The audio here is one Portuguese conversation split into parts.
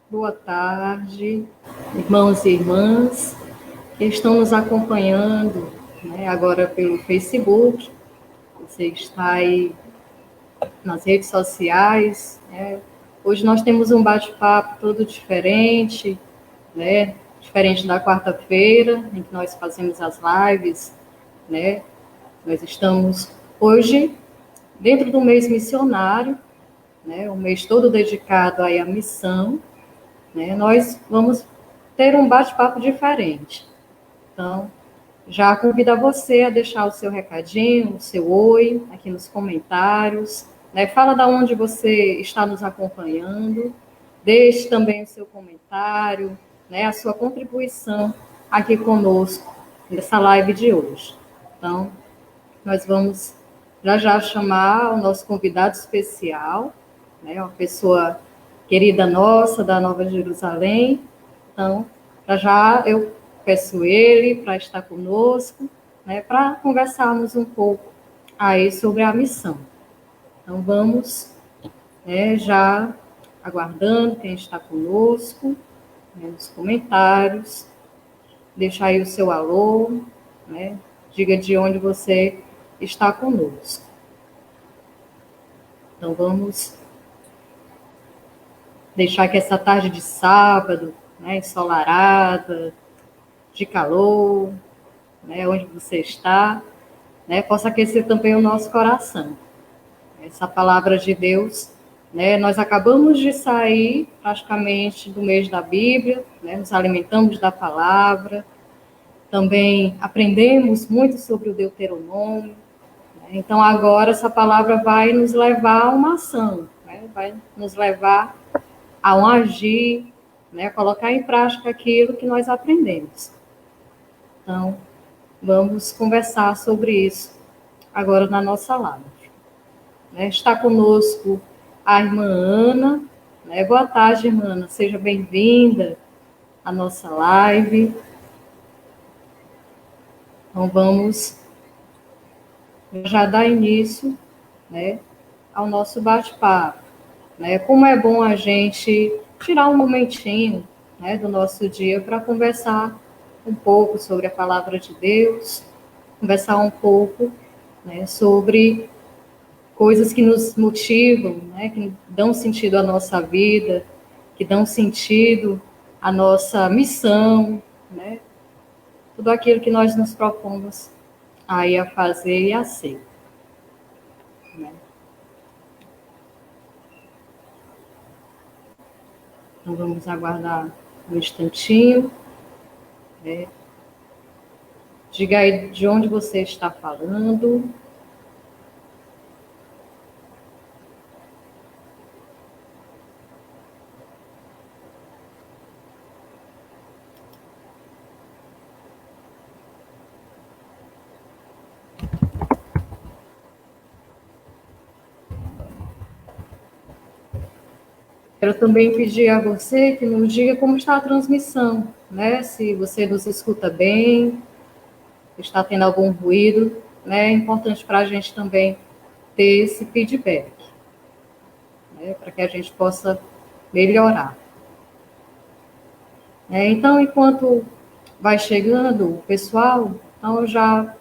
Boa tarde, irmãos e irmãs que estão nos acompanhando, né, agora pelo Facebook. Você está aí nas redes sociais, né? Hoje nós temos um bate-papo todo diferente, né? Diferente da quarta-feira, em que nós fazemos as lives, né? Nós estamos hoje dentro do mês missionário, né? O mês todo dedicado aí à missão, né? Nós vamos ter um bate-papo diferente. Então, já convido você a deixar o seu recadinho, o seu oi aqui nos comentários, né? Fala de onde você está nos acompanhando, deixe também o seu comentário, né? A sua contribuição aqui conosco nessa live de hoje. Então, nós vamos já chamar o nosso convidado especial, né? Uma pessoa querida nossa da Nova Jerusalém. Então, já eu peço ele para estar conosco, né? Para conversarmos um pouco aí sobre a missão. Então, vamos, né, já aguardando quem está conosco, né, nos comentários. Deixa aí o seu alô, né? Diga de onde você está conosco. Então, vamos deixar que essa tarde de sábado, né, ensolarada, de calor, né, onde você está, né, possa aquecer também o nosso coração. Essa palavra de Deus, né, nós acabamos de sair praticamente do mês da Bíblia, né, nos alimentamos da palavra, também aprendemos muito sobre o Deuteronômio. Então, agora, essa palavra vai nos levar a uma ação, né? Vai nos levar a um agir, né? A colocar em prática aquilo que nós aprendemos. Então, vamos conversar sobre isso agora na nossa live. Né? Está conosco a irmã Ana. Né? Boa tarde, irmã Ana. Seja bem-vinda à nossa live. Então, vamos já dar início, né, ao nosso bate-papo, né? Como é bom a gente tirar um momentinho, né, do nosso dia para conversar um pouco sobre a palavra de Deus, conversar um pouco, né, sobre coisas que nos motivam, né, que dão sentido à nossa vida, que dão sentido à nossa missão, né? Tudo aquilo que nós nos propomos aí a fazer e a ser. Né? Então, vamos aguardar um instantinho. Né? Diga aí de onde você está falando. Quero também pedir a você que nos diga como está a transmissão, né? Se você nos escuta bem, está tendo algum ruído, né? É importante para a gente também ter esse feedback, né? Para que a gente possa melhorar. Então, enquanto vai chegando o pessoal, então eu já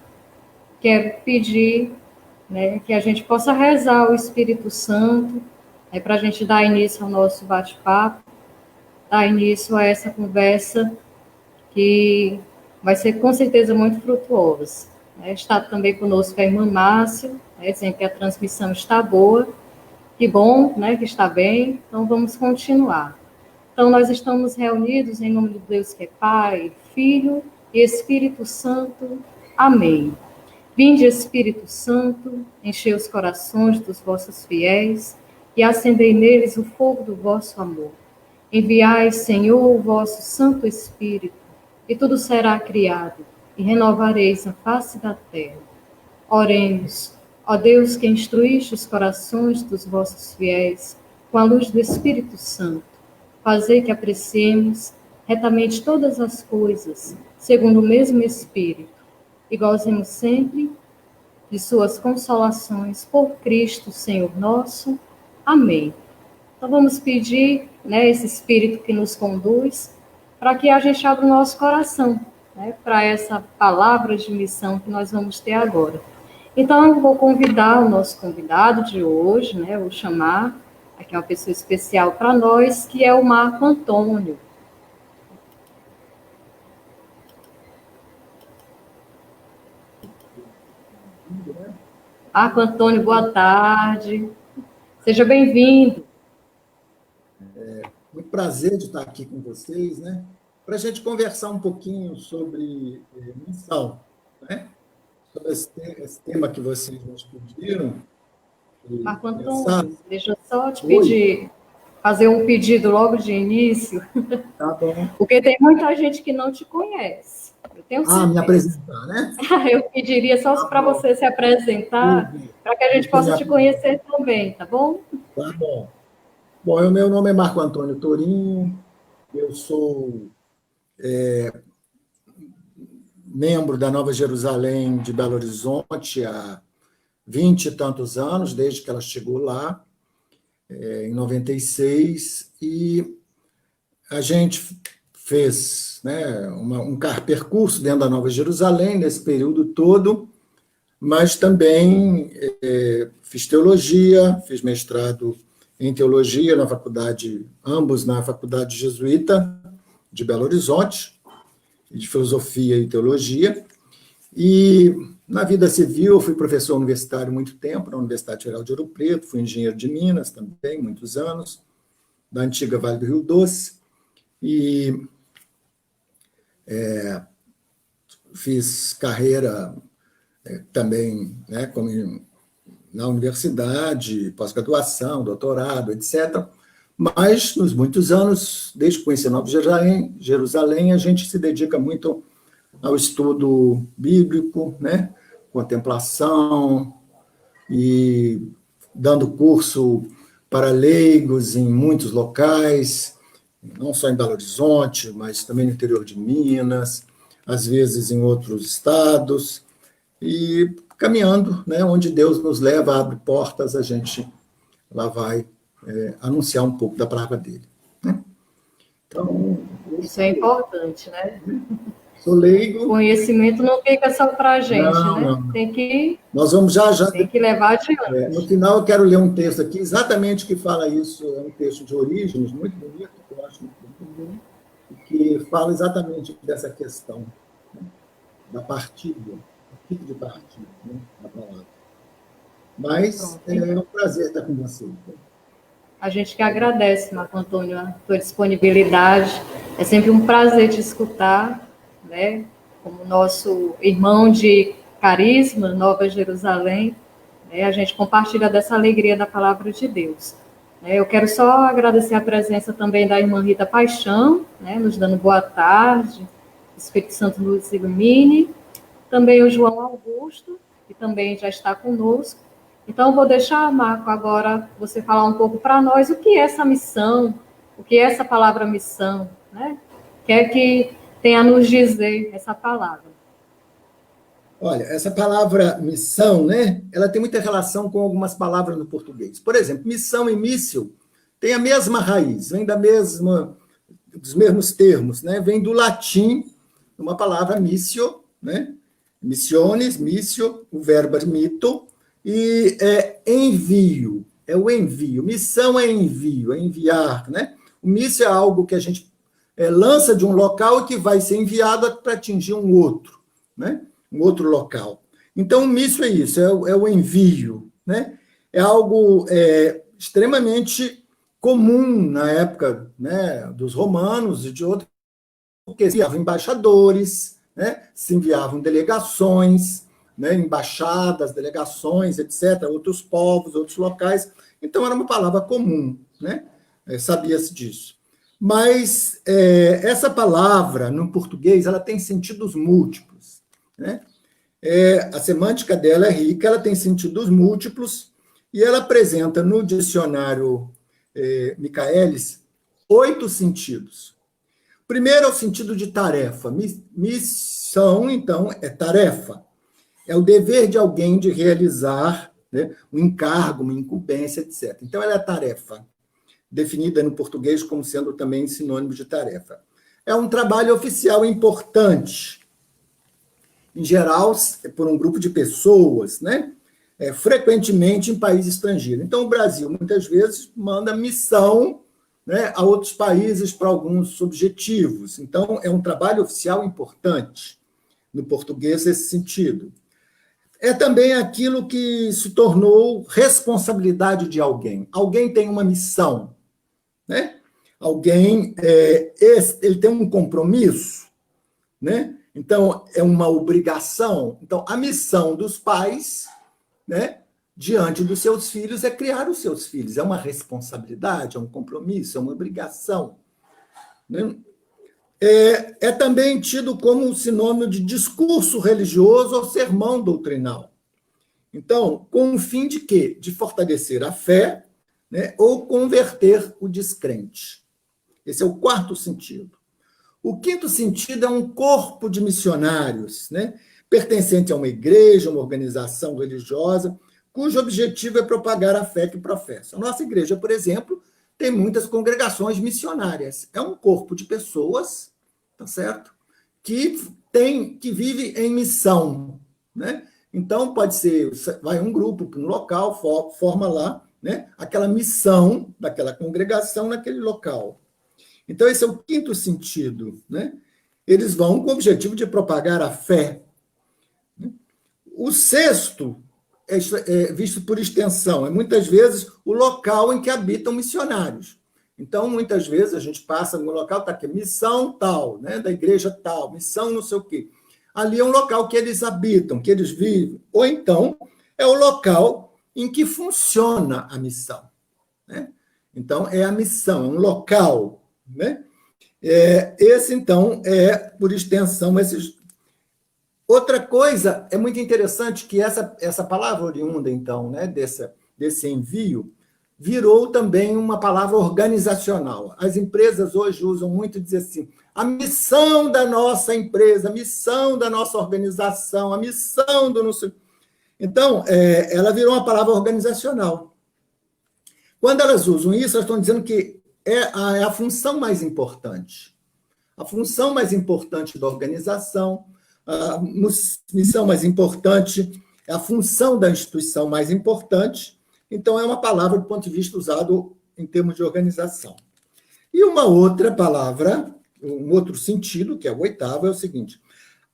quero pedir, né, que a gente possa rezar o Espírito Santo, né, para a gente dar início ao nosso bate-papo, dar início a essa conversa que vai ser com certeza muito frutuosa. Né? Está também conosco a irmã Márcia, né, dizendo que a transmissão está boa, que bom, né, que está bem, então vamos continuar. Então, nós estamos reunidos em nome de Deus que é Pai, Filho e Espírito Santo. Amém. Vinde, Espírito Santo, enchei os corações dos vossos fiéis e acendei neles o fogo do vosso amor. Enviai, Senhor, o vosso Santo Espírito, e tudo será criado, e renovareis a face da terra. Oremos, ó Deus, que instruíste os corações dos vossos fiéis com a luz do Espírito Santo. Fazei que apreciemos retamente todas as coisas, segundo o mesmo Espírito, e gozemos sempre de suas consolações por Cristo, Senhor nosso. Amém. Então, vamos pedir, né, esse Espírito que nos conduz, para que a gente abra o nosso coração, né, para essa palavra de missão que nós vamos ter agora. Então, eu vou convidar o nosso convidado de hoje, né, vou chamar aqui uma pessoa especial para nós, que é o Marco Antônio. Marco Antônio, boa tarde. Seja bem-vindo. Muito prazer de estar aqui com vocês, né? Para a gente conversar um pouquinho sobre missão, né? Sobre esse tema que vocês nos pediram. Marco Antônio, deixa eu só te pedir, fazer um pedido logo de início. Tá bom. Porque tem muita gente que não te conhece. Eu tenho certeza. Me apresentar, né? Eu pediria só para você se apresentar, para que a gente possa te conhecer também, tá bom? Tá bom. Bom, o meu nome é Marco Antônio Torinho, eu sou membro da Nova Jerusalém de Belo Horizonte há 20 e tantos anos, desde que ela chegou lá, em 96, e a gente fez, né, um percurso dentro da Nova Jerusalém nesse período todo, mas também fiz teologia, fiz mestrado em teologia na faculdade, ambos na Faculdade Jesuíta de Belo Horizonte, de filosofia e teologia, e na vida civil eu fui professor universitário muito tempo, na Universidade Federal de Ouro Preto, fui engenheiro de Minas também, muitos anos, da antiga Vale do Rio Doce, e fiz carreira também, né, como na universidade, pós-graduação, doutorado, etc. Mas, nos muitos anos, desde que conheci Nova Jerusalém, a gente se dedica muito ao estudo bíblico, né, contemplação, e dando curso para leigos em muitos locais, não só em Belo Horizonte, mas também no interior de Minas, às vezes em outros estados, e caminhando, né, onde Deus nos leva, abre portas, a gente lá vai anunciar um pouco da palavra dele. Né? Então, isso é importante, né? Sou leigo. O conhecimento não fica só para a gente, não, né? Não. Tem que, nós vamos já tem que levar adiante. No final, eu quero ler um texto aqui, exatamente que fala isso, é um texto de Orígenes, muito bonito, que eu acho muito bonito, que fala exatamente dessa questão, né, da partida, o tipo de partida, né, da palavra. Mas é um prazer estar com vocês. A gente que agradece, Marco Antônio, a tua disponibilidade. É sempre um prazer te escutar, né? Como nosso irmão de carisma, Nova Jerusalém, né? A gente compartilha dessa alegria da palavra de Deus. Eu quero só agradecer a presença também da irmã Rita Paixão, né? Nos dando boa tarde, o Espírito Santo nos ilumine. Também o João Augusto, que também já está conosco. Então, eu vou deixar, Marco, agora você falar um pouco para nós o que é essa missão, o que é essa palavra missão, né? O que é que tem a nos dizer essa palavra? Olha, essa palavra missão, né? Ela tem muita relação com algumas palavras no português. Por exemplo, missão e míssil tem a mesma raiz, vem dos mesmos termos, né? Vem do latim, uma palavra missio, né? Missiones, missio, o verbo mito, e envio, é o envio. Missão é envio, é enviar, né? O míssil é algo que a gente lança de um local e que vai ser enviado para atingir um outro, né? Um outro local. Então, o míssil é isso, é o envio, né? É algo extremamente comum na época, né, dos romanos e de outros, porque se enviavam embaixadores, né? Se enviavam delegações, né, embaixadas, delegações, etc., outros povos, outros locais. Então, era uma palavra comum, né? Sabia-se disso. Mas essa palavra, no português, ela tem sentidos múltiplos, né? A semântica dela é rica, ela tem sentidos múltiplos, e ela apresenta no dicionário Michaelis 8 sentidos. Primeiro é o sentido de tarefa. Missão, então, é tarefa. É o dever de alguém de realizar, né, um encargo, uma incumbência, etc. Então, ela é tarefa. definida no português como sendo também sinônimo de tarefa. É um trabalho oficial importante, em geral, por um grupo de pessoas, né? Frequentemente em país estrangeiro. Então, o Brasil, muitas vezes, manda missão, né, a outros países para alguns objetivos. Então, é um trabalho oficial importante, no português, nesse sentido. É também aquilo que se tornou responsabilidade de alguém. Alguém tem uma missão, né? Alguém ele tem um compromisso, né? Então, é uma obrigação. Então, a missão dos pais, né, diante dos seus filhos é criar os seus filhos. É uma responsabilidade, é um compromisso, é uma obrigação. Né? É também tido como um sinônimo de discurso religioso ou sermão doutrinal. Então, com o fim de quê? De fortalecer a fé, né, ou converter o descrente. Esse é o quarto sentido. O quinto sentido é um corpo de missionários, né, pertencente a uma igreja, uma organização religiosa, cujo objetivo é propagar a fé que professa. A nossa igreja, por exemplo, tem muitas congregações missionárias. É um corpo de pessoas, tá certo? Que vive em missão, né? Então, pode ser, vai um grupo para um local, forma lá, né, aquela missão daquela congregação naquele local. Então, esse é o quinto sentido, né? Eles vão com o objetivo de propagar a fé. O sexto é visto por extensão, é muitas vezes o local em que habitam missionários. Então, muitas vezes, a gente passa no local, está aqui, missão tal, né, da igreja tal, missão não sei o quê. Ali é um local que eles habitam, que eles vivem. Ou então, é o local em que funciona a missão. Né? Então, é a missão, é um local. Né? Esse, então, é, por extensão, esses. Outra coisa, é muito interessante que essa palavra oriunda, então, né, desse envio, virou também uma palavra organizacional. As empresas hoje usam muito dizer assim, a missão da nossa empresa, a missão da nossa organização, a missão do nosso... Então, ela virou uma palavra organizacional. Quando elas usam isso, elas estão dizendo que é a função mais importante. A função mais importante da organização, a missão mais importante, a função da instituição mais importante. Então, é uma palavra do ponto de vista usado em termos de organização. E uma outra palavra, um outro sentido, que é o oitavo, é o seguinte: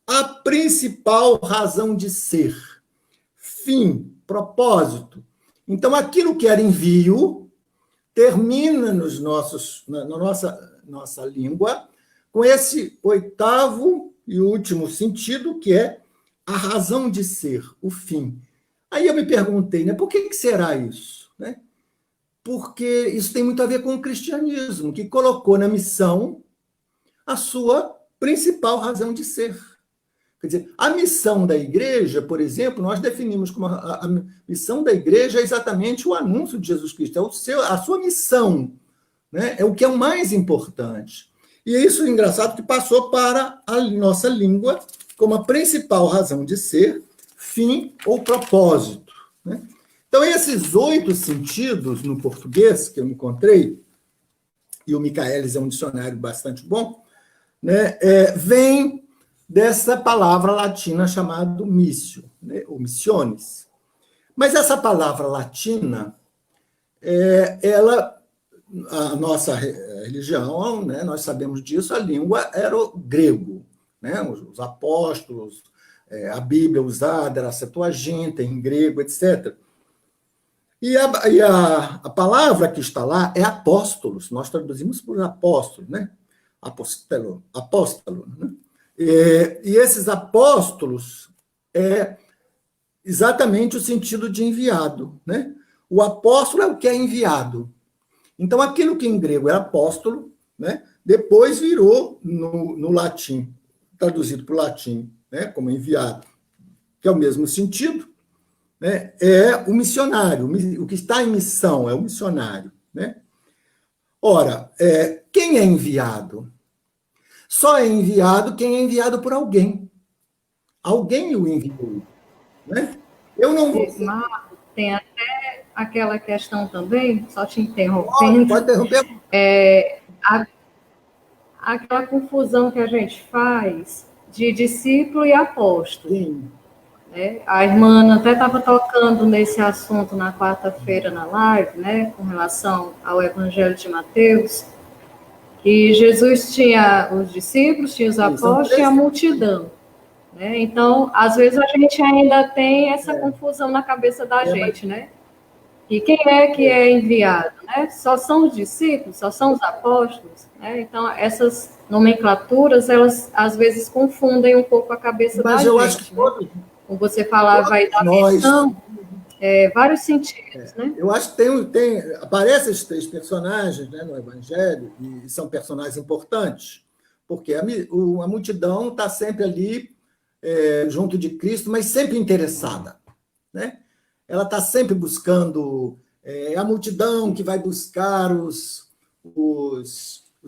a principal razão de ser, fim, propósito. Então, aquilo que era envio termina na nossa língua com esse oitavo e último sentido, que é a razão de ser, o fim. Aí eu me perguntei, né, por que será isso? Né? Porque isso tem muito a ver com o cristianismo, que colocou na missão a sua principal razão de ser. Quer dizer, a missão da igreja, por exemplo, nós definimos como a missão da igreja é exatamente o anúncio de Jesus Cristo, a sua missão, né? É o que é o mais importante. E isso é engraçado que passou para a nossa língua como a principal razão de ser, fim ou propósito. Né? Então, esses 8 sentidos no português que eu encontrei, e o Michaelis é um dicionário bastante bom, né, vem dessa palavra latina chamada missio, né, ou missiones. Mas essa palavra latina, a nossa religião, né, nós sabemos disso, a língua era o grego, né, os apóstolos, a Bíblia usada era a Septuaginta, em grego, etc. E a palavra que está lá é apóstolos, nós traduzimos por apóstolo, né? Apóstolo. Né? E esses apóstolos é exatamente o sentido de enviado. Né? O apóstolo é o que é enviado. Então, aquilo que em grego é apóstolo, né? Depois virou no latim, traduzido para o latim, né? Como enviado, que é o mesmo sentido, né? É o missionário, o que está em missão é o missionário. Né? Ora, quem é enviado? Só é enviado quem é enviado por alguém. Alguém o enviou. Né? Eu não vou... aquela questão também, só te interrompendo. Pode interromper. Aquela confusão que a gente faz de discípulo e apóstolo. Sim. Né? A irmã até estava tocando nesse assunto na quarta-feira na live, né, com relação ao Evangelho de Mateus, que Jesus tinha os discípulos, tinha os apóstolos e a multidão. Né? Então, às vezes a gente ainda tem essa confusão na cabeça da gente, né? E quem é que é enviado? Né? Só são os discípulos? Só são os apóstolos? Né? Então, essas nomenclaturas, elas às vezes confundem um pouco a cabeça da gente. Mas eu acho que todos, né? Como você falava aí da missão, vários sentidos. Né? Eu acho que aparecem esses 3 personagens, né, no Evangelho, e são personagens importantes, porque a multidão está sempre ali junto de Cristo, mas sempre interessada, né? Ela está sempre buscando, a multidão que vai buscar os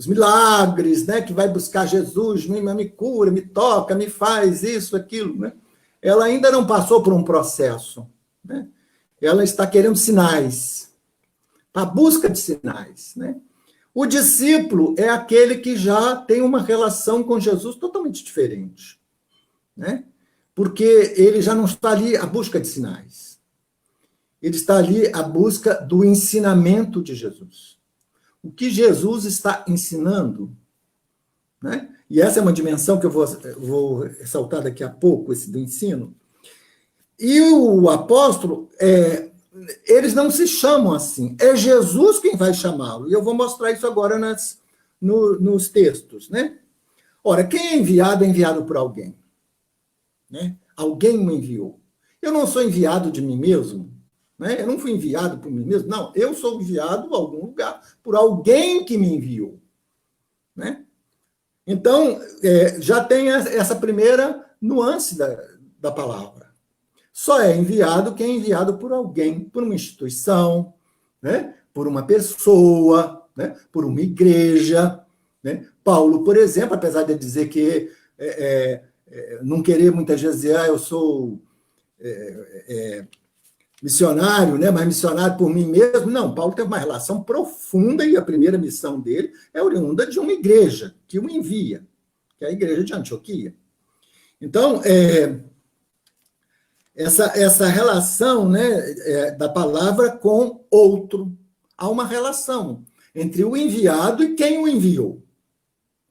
milagres, né? Que vai buscar Jesus, me cura, me toca, me faz isso, aquilo. Né? Ela ainda não passou por um processo. Né? Ela está querendo sinais, a busca de sinais. Né? O discípulo é aquele que já tem uma relação com Jesus totalmente diferente. Né? Porque ele já não está ali à busca de sinais. Ele está ali à busca do ensinamento de Jesus. O que Jesus está ensinando, né? E essa é uma dimensão que eu vou ressaltar daqui a pouco, esse do ensino. E o apóstolo, eles não se chamam assim, é Jesus quem vai chamá-lo. E eu vou mostrar isso agora nos textos. Né? Ora, quem é enviado por alguém. Né? Alguém me enviou. Eu não sou enviado de mim mesmo. Né? Eu não fui enviado por mim mesmo. Não, eu sou enviado a algum lugar por alguém que me enviou. Né? Então, já tem essa primeira nuance da palavra. Só é enviado quem é enviado por alguém, por uma instituição, né? Por uma pessoa, né? Por uma igreja. Né? Paulo, por exemplo, apesar de dizer que não querer muitas vezes dizer, eu sou missionário, né? Mas missionário por mim mesmo. Não, Paulo tem uma relação profunda e a primeira missão dele é oriunda de uma igreja que o envia, que é a igreja de Antioquia. Então, essa relação, né, da palavra com outro, há uma relação entre o enviado e quem o enviou.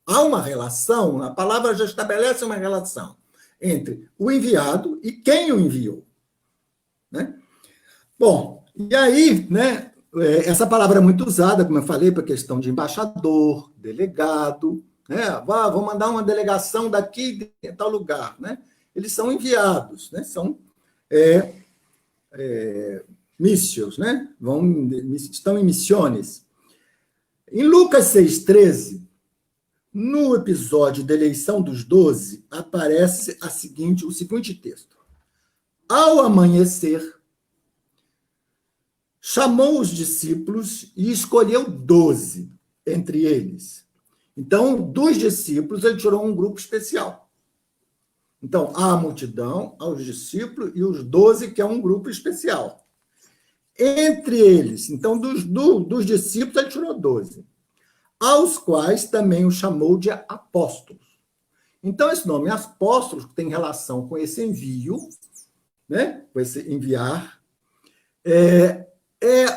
Há uma relação, a palavra já estabelece uma relação entre o enviado e quem o enviou. Né? Bom, e aí, né, essa palavra é muito usada, como eu falei, para a questão de embaixador, delegado, né? Vou mandar uma delegação daqui de tal lugar. Né? Eles são enviados, né? São mísseis, né? Estão em missões. Em Lucas 6,13, no episódio da eleição dos 12, aparece o seguinte texto. Ao amanhecer, chamou os discípulos e escolheu 12 entre eles. Então, dos discípulos, ele tirou um grupo especial. Então, há a multidão, há os discípulos e os 12, que é um grupo especial. Entre eles, então, dos discípulos, ele tirou 12, aos quais também o chamou de apóstolos. Então, esse nome apóstolos tem relação com esse envio, né? Com esse enviar, é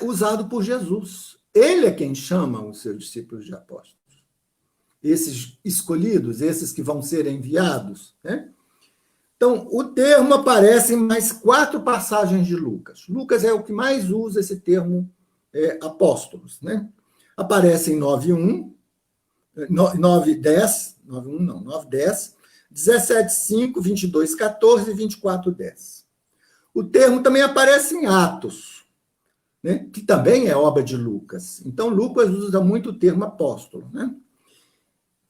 usado por Jesus. Ele é quem chama os seus discípulos de apóstolos. Esses escolhidos, esses que vão ser enviados. Né? Então, o termo aparece em mais 4 passagens de Lucas. Lucas é o que mais usa esse termo apóstolos. Né? Aparece em 9:1, 9:10, 9:1 não, 9:10, 17:5, 22:14 e 24:10. O termo também aparece em Atos, né? Que também é obra de Lucas. Então, Lucas usa muito o termo apóstolo. Né?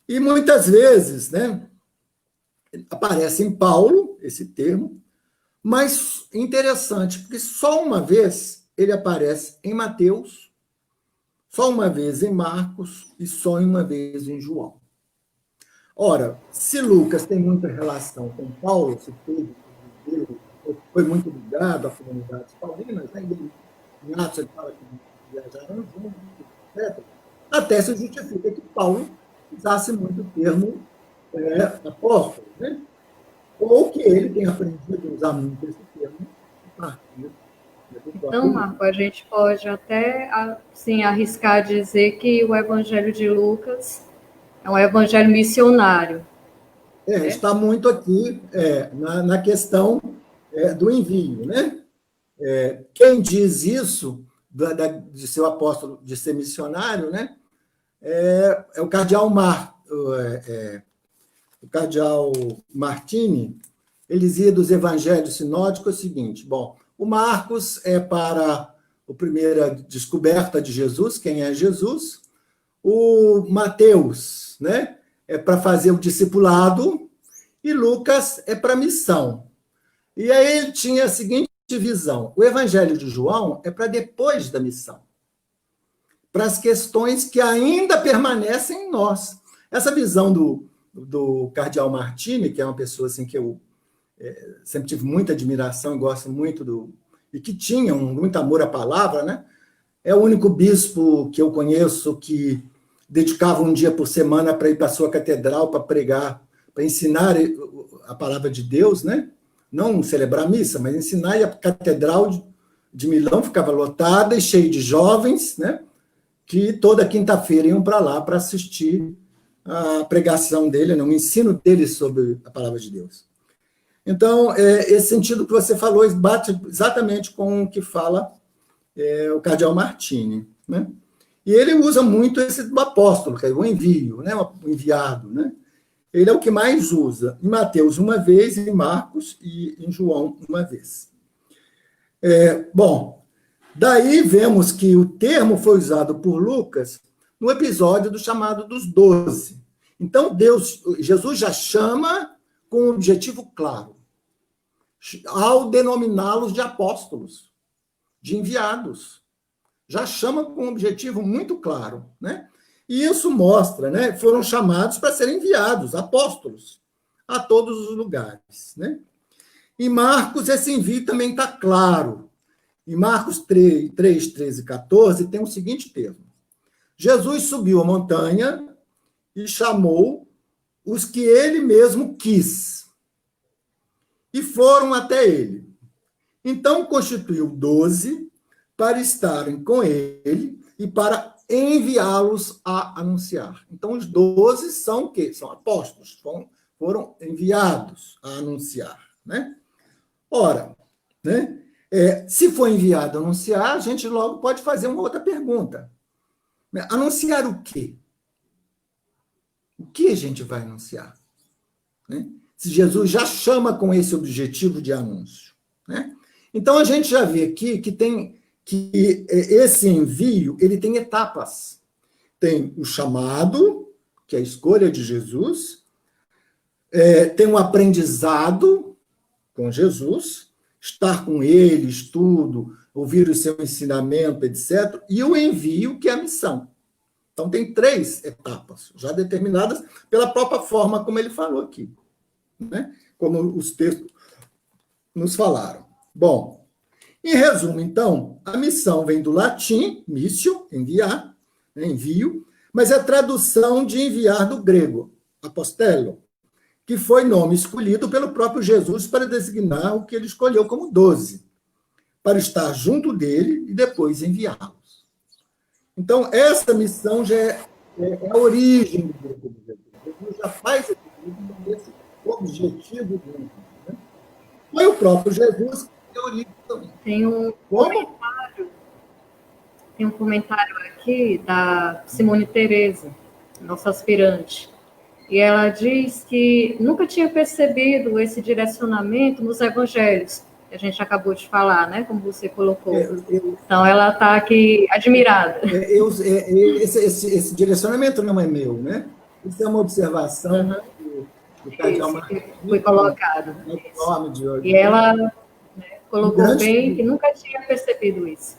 E muitas vezes, né, aparece em Paulo esse termo, mas interessante, porque só uma vez ele aparece em Mateus, só uma vez em Marcos e só uma vez em João. Ora, se Lucas tem muita relação com Paulo, se foi muito ligado à comunidade paulina, né, ele em Atos ele fala que viajaram juntos, etc. Até se justifica que Paulo usasse muito o termo apóstolo, né? Ou que ele tenha aprendido a usar muito esse termo a partir do Então, próprio Marco, a gente pode até assim, arriscar dizer que o Evangelho de Lucas é um evangelho missionário. Está muito aqui na questão do envio, né? Quem diz isso, de ser o apóstolo, de ser missionário, né? É o cardeal o cardeal Martini. Ele dizia dos evangelhos sinóticos o seguinte: bom, o Marcos é para a primeira descoberta de Jesus, quem é Jesus. O Mateus, né, é para fazer o discipulado, e Lucas é para a missão. E aí ele tinha a seguinte visão: o Evangelho de João é para depois da missão, para as questões que ainda permanecem em nós. Essa visão do cardeal Martini, que é uma pessoa assim que eu sempre tive muita admiração e gosto muito e que tinha muito amor à palavra, né? É o único bispo que eu conheço que dedicava um dia por semana para ir para a sua catedral para pregar, para ensinar a palavra de Deus, né? Não celebrar a missa, mas ensinar. E a catedral de Milão ficava lotada e cheia de jovens, né? Que toda quinta-feira iam para lá para assistir a pregação dele, né? O ensino dele sobre a palavra de Deus. Então, esse sentido que você falou bate exatamente com o que fala o cardeal Martini, né? E ele usa muito esse do apóstolo, que é o envio, né? O enviado, né? Ele é o que mais usa. Em Mateus, uma vez, em Marcos e em João, uma vez. Bom, daí vemos que o termo foi usado por Lucas no episódio do chamado dos 12. Então, Jesus já chama com um objetivo claro, ao denominá-los de apóstolos, de enviados. Já chama com um objetivo muito claro, né? E isso mostra, né? Foram chamados para serem enviados, apóstolos, a todos os lugares, né? Em Marcos, esse envio também está claro. Em Marcos 3, 13 e 14, tem o seguinte termo: Jesus subiu a montanha e chamou os que ele mesmo quis, e foram até ele. Então, constituiu 12 para estarem com ele e para enviá-los a anunciar. Então, os 12 são o quê? São apóstolos, foram enviados a anunciar, né? Ora, né? Se for enviado a anunciar, a gente logo pode fazer uma outra pergunta. Anunciar o quê? O que a gente vai anunciar? Né? Se Jesus já chama com esse objetivo de anúncio, né? Então, a gente já vê aqui que esse envio ele tem etapas. Tem o chamado, que é a escolha de Jesus, tem um aprendizado com Jesus, estar com ele, estudo, ouvir o seu ensinamento, etc., e o envio, que é a missão. Então, tem 3 etapas, já determinadas pela própria forma como ele falou aqui, né? Como os textos nos falaram. Bom, em resumo, então, a missão vem do latim, missio, enviar, né, envio, mas é a tradução de enviar do grego, apostello, que foi nome escolhido pelo próprio Jesus para designar o que ele escolheu como 12, para estar junto dele e depois enviá-los. Então, essa missão já é a origem do grupo de Jesus. Jesus já faz esse objetivo do envio, né? Foi o próprio Jesus que deu origem também. Tem um comentário aqui da Simone Teresa, nossa aspirante, e ela diz que nunca tinha percebido esse direcionamento nos evangelhos, que a gente acabou de falar, né? Como você colocou. Então, ela está aqui admirada. Esse direcionamento não é meu, né? Isso é uma observação do cardeal Martini, que foi colocado. E ela, né, colocou bem que nunca tinha percebido isso.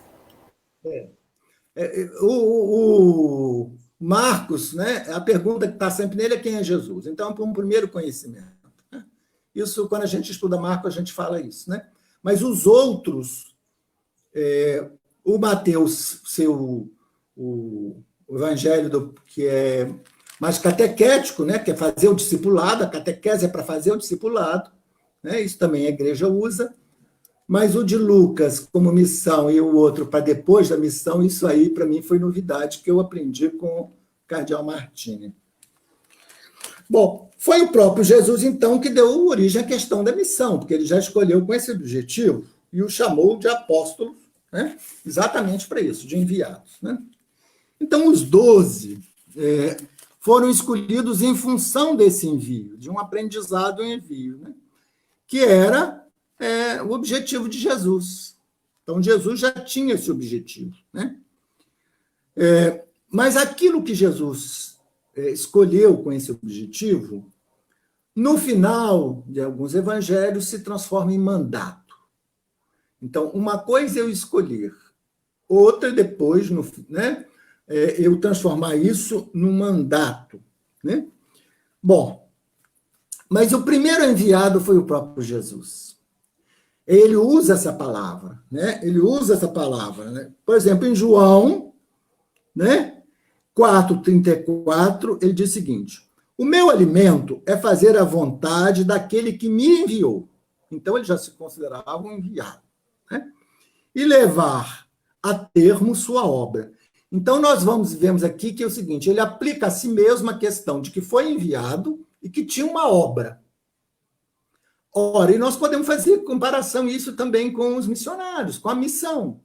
O Marcos, né, a pergunta que está sempre nele é quem é Jesus. Então, é um primeiro conhecimento, né? Isso, quando a gente estuda Marcos, a gente fala isso, né? Mas os outros, O Mateus, o evangelho que é mais catequético, né? Que é fazer o discipulado, a catequese é para fazer o discipulado, né? Isso também a igreja usa. Mas o de Lucas como missão e o outro para depois da missão, isso aí para mim foi novidade que eu aprendi com o cardeal Martini. Bom, foi o próprio Jesus, então, que deu origem à questão da missão, porque ele já escolheu com esse objetivo e o chamou de apóstolos, né? Exatamente para isso, de enviados. Né? Então, os 12 foram escolhidos em função desse envio, de um aprendizado em envio, né? Que era o objetivo de Jesus. Então, Jesus já tinha esse objetivo. Né? Mas aquilo que Jesus escolheu com esse objetivo, no final de alguns evangelhos, se transforma em mandato. Então, uma coisa é eu escolher, outra depois, né, eu transformar isso num mandato. Né? Bom, mas o primeiro enviado foi o próprio Jesus. Ele usa essa palavra, né? Ele usa essa palavra, né? Por exemplo, em João, né, 4:34, ele diz o seguinte: o meu alimento é fazer a vontade daquele que me enviou. Então, ele já se considerava um enviado. Né? E levar a termo sua obra. Então, nós vemos aqui que é o seguinte, ele aplica a si mesmo a questão de que foi enviado e que tinha uma obra. Ora, e nós podemos fazer comparação isso também com os missionários, com a missão.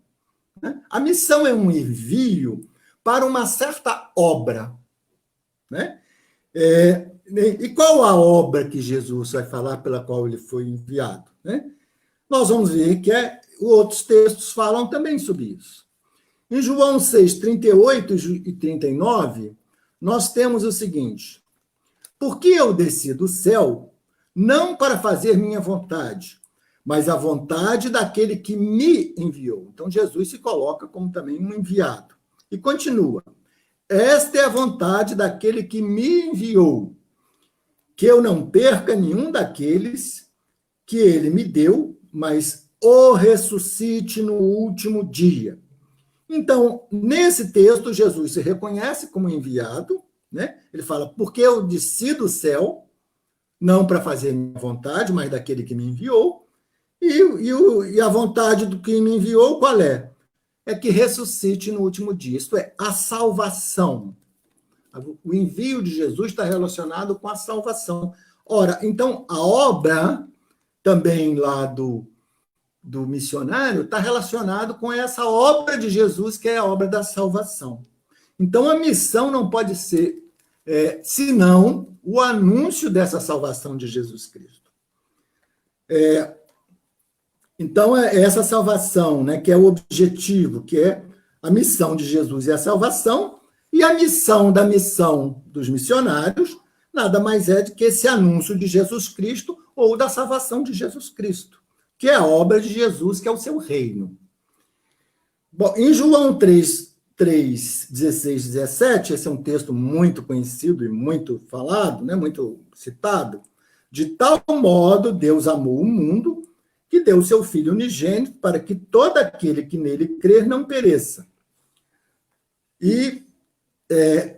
Né? A missão é um envio para uma certa obra. Né? E qual a obra que Jesus vai falar pela qual ele foi enviado? Né? Nós vamos ver que outros textos falam também sobre isso. Em João 6:38 e 39, nós temos o seguinte: porque eu desci do céu não para fazer minha vontade, mas a vontade daquele que me enviou. Então, Jesus se coloca como também um enviado. E continua: esta é a vontade daquele que me enviou, que eu não perca nenhum daqueles que ele me deu, mas o ressuscite no último dia. Então, nesse texto, Jesus se reconhece como enviado, né? Ele fala, porque eu desci do céu, não para fazer minha vontade, mas daquele que me enviou, e a vontade do que me enviou, qual é? É que ressuscite no último dia, isto é, a salvação. O envio de Jesus está relacionado com a salvação. Ora, então, a obra também lá do missionário está relacionado com essa obra de Jesus, que é a obra da salvação. Então, a missão não pode ser senão o anúncio dessa salvação de Jesus Cristo. Então, essa salvação, né, que é o objetivo, que é a missão de Jesus e a salvação, e a missão dos missionários, nada mais é do que esse anúncio de Jesus Cristo ou da salvação de Jesus Cristo, que é a obra de Jesus, que é o seu reino. Bom, em João 3:16, 17, esse é um texto muito conhecido e muito falado, né, muito citado. De tal modo, Deus amou o mundo, que deu o seu Filho unigênito, para que todo aquele que nele crer não pereça, e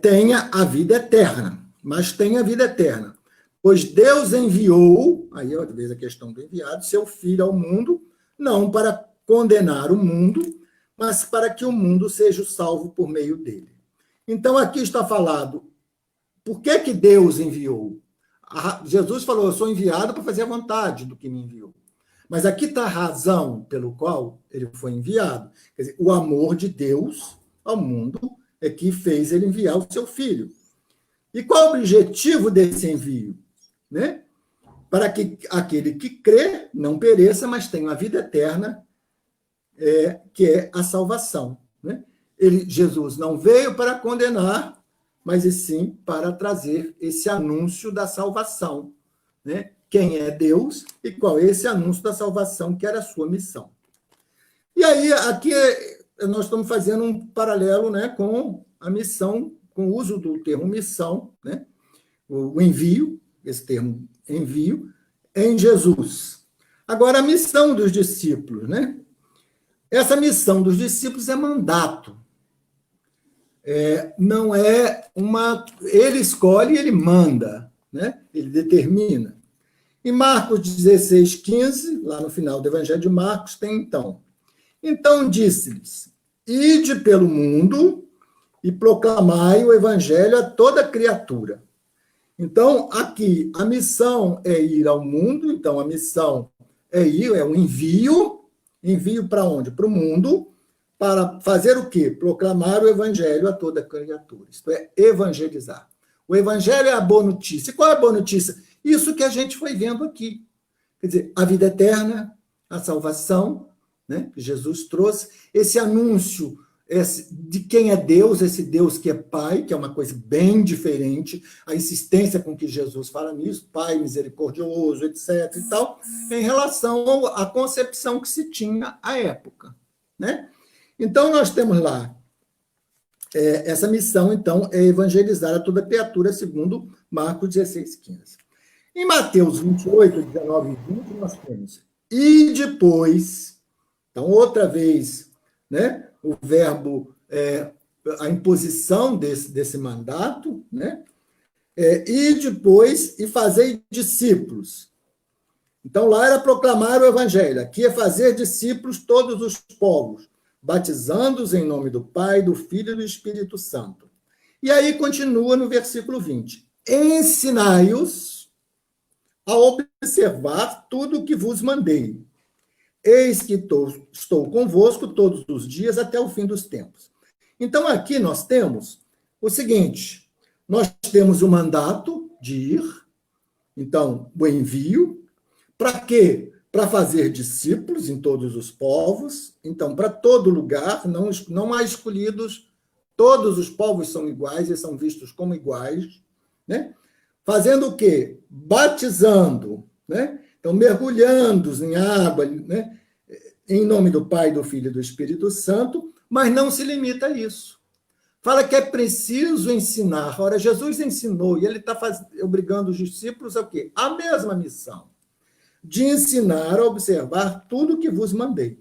tenha a vida eterna. Mas tenha a vida eterna. Pois Deus enviou, aí outra vez a questão do enviado, seu Filho ao mundo, não para condenar o mundo, mas para que o mundo seja salvo por meio dele. Então, aqui está falado, por que Deus enviou? Jesus falou, eu sou enviado para fazer a vontade do que me enviou. Mas aqui está a razão pelo qual ele foi enviado. Quer dizer, o amor de Deus ao mundo é que fez ele enviar o seu Filho. E qual o objetivo desse envio? Né? Para que aquele que crê não pereça, mas tenha a vida eterna, que é a salvação. Né? Jesus não veio para condenar, mas e sim para trazer esse anúncio da salvação. Né? Quem é Deus e qual é esse anúncio da salvação, que era a sua missão. E aí, aqui nós estamos fazendo um paralelo, né, com a missão, com o uso do termo missão, né, o envio, esse termo envio, em Jesus. Agora, a missão dos discípulos, né? Essa missão dos discípulos é mandato. Não é uma... Ele escolhe e ele manda, né? Ele determina. Em Marcos 16, 15, lá no final do Evangelho de Marcos, tem então. Então disse-lhes, ide pelo mundo e proclamai o Evangelho a toda criatura. Então, aqui, a missão é ir ao mundo, então a missão é um envio para onde? Para o mundo, para fazer o quê? Proclamar o Evangelho a toda criatura, isto é, evangelizar. O Evangelho é a boa notícia. E qual é a boa notícia? Isso que a gente foi vendo aqui. Quer dizer, a vida eterna, a salvação, né, que Jesus trouxe, esse anúncio de quem é Deus, esse Deus que é Pai, que é uma coisa bem diferente, a insistência com que Jesus fala nisso, Pai misericordioso, etc. e tal, em relação à concepção que se tinha à época, né? Então, nós temos lá essa missão, então, é evangelizar a toda criatura, segundo Marcos 16, 15. Em Mateus 28, 19 e 20, nós temos, e depois, então, outra vez, né, o verbo, a imposição desse mandato, né, e depois, e fazer discípulos. Então, lá era proclamar o evangelho, aqui é fazer discípulos todos os povos, batizando-os em nome do Pai, do Filho e do Espírito Santo. E aí continua no versículo 20. Ensinai-os a observar tudo o que vos mandei. Eis que estou convosco todos os dias até o fim dos tempos. Então, aqui nós temos o seguinte, nós temos o mandato de ir, então, o envio, para quê? Para fazer discípulos em todos os povos, então, para todo lugar, não há escolhidos, todos os povos são iguais e são vistos como iguais, né? Fazendo o quê? Batizando, né? Então, mergulhando em água, né? Em nome do Pai, do Filho e do Espírito Santo, mas não se limita a isso. Fala que é preciso ensinar. Ora, Jesus ensinou, e ele está obrigando os discípulos a quê? A mesma missão, de ensinar a observar tudo que vos mandei.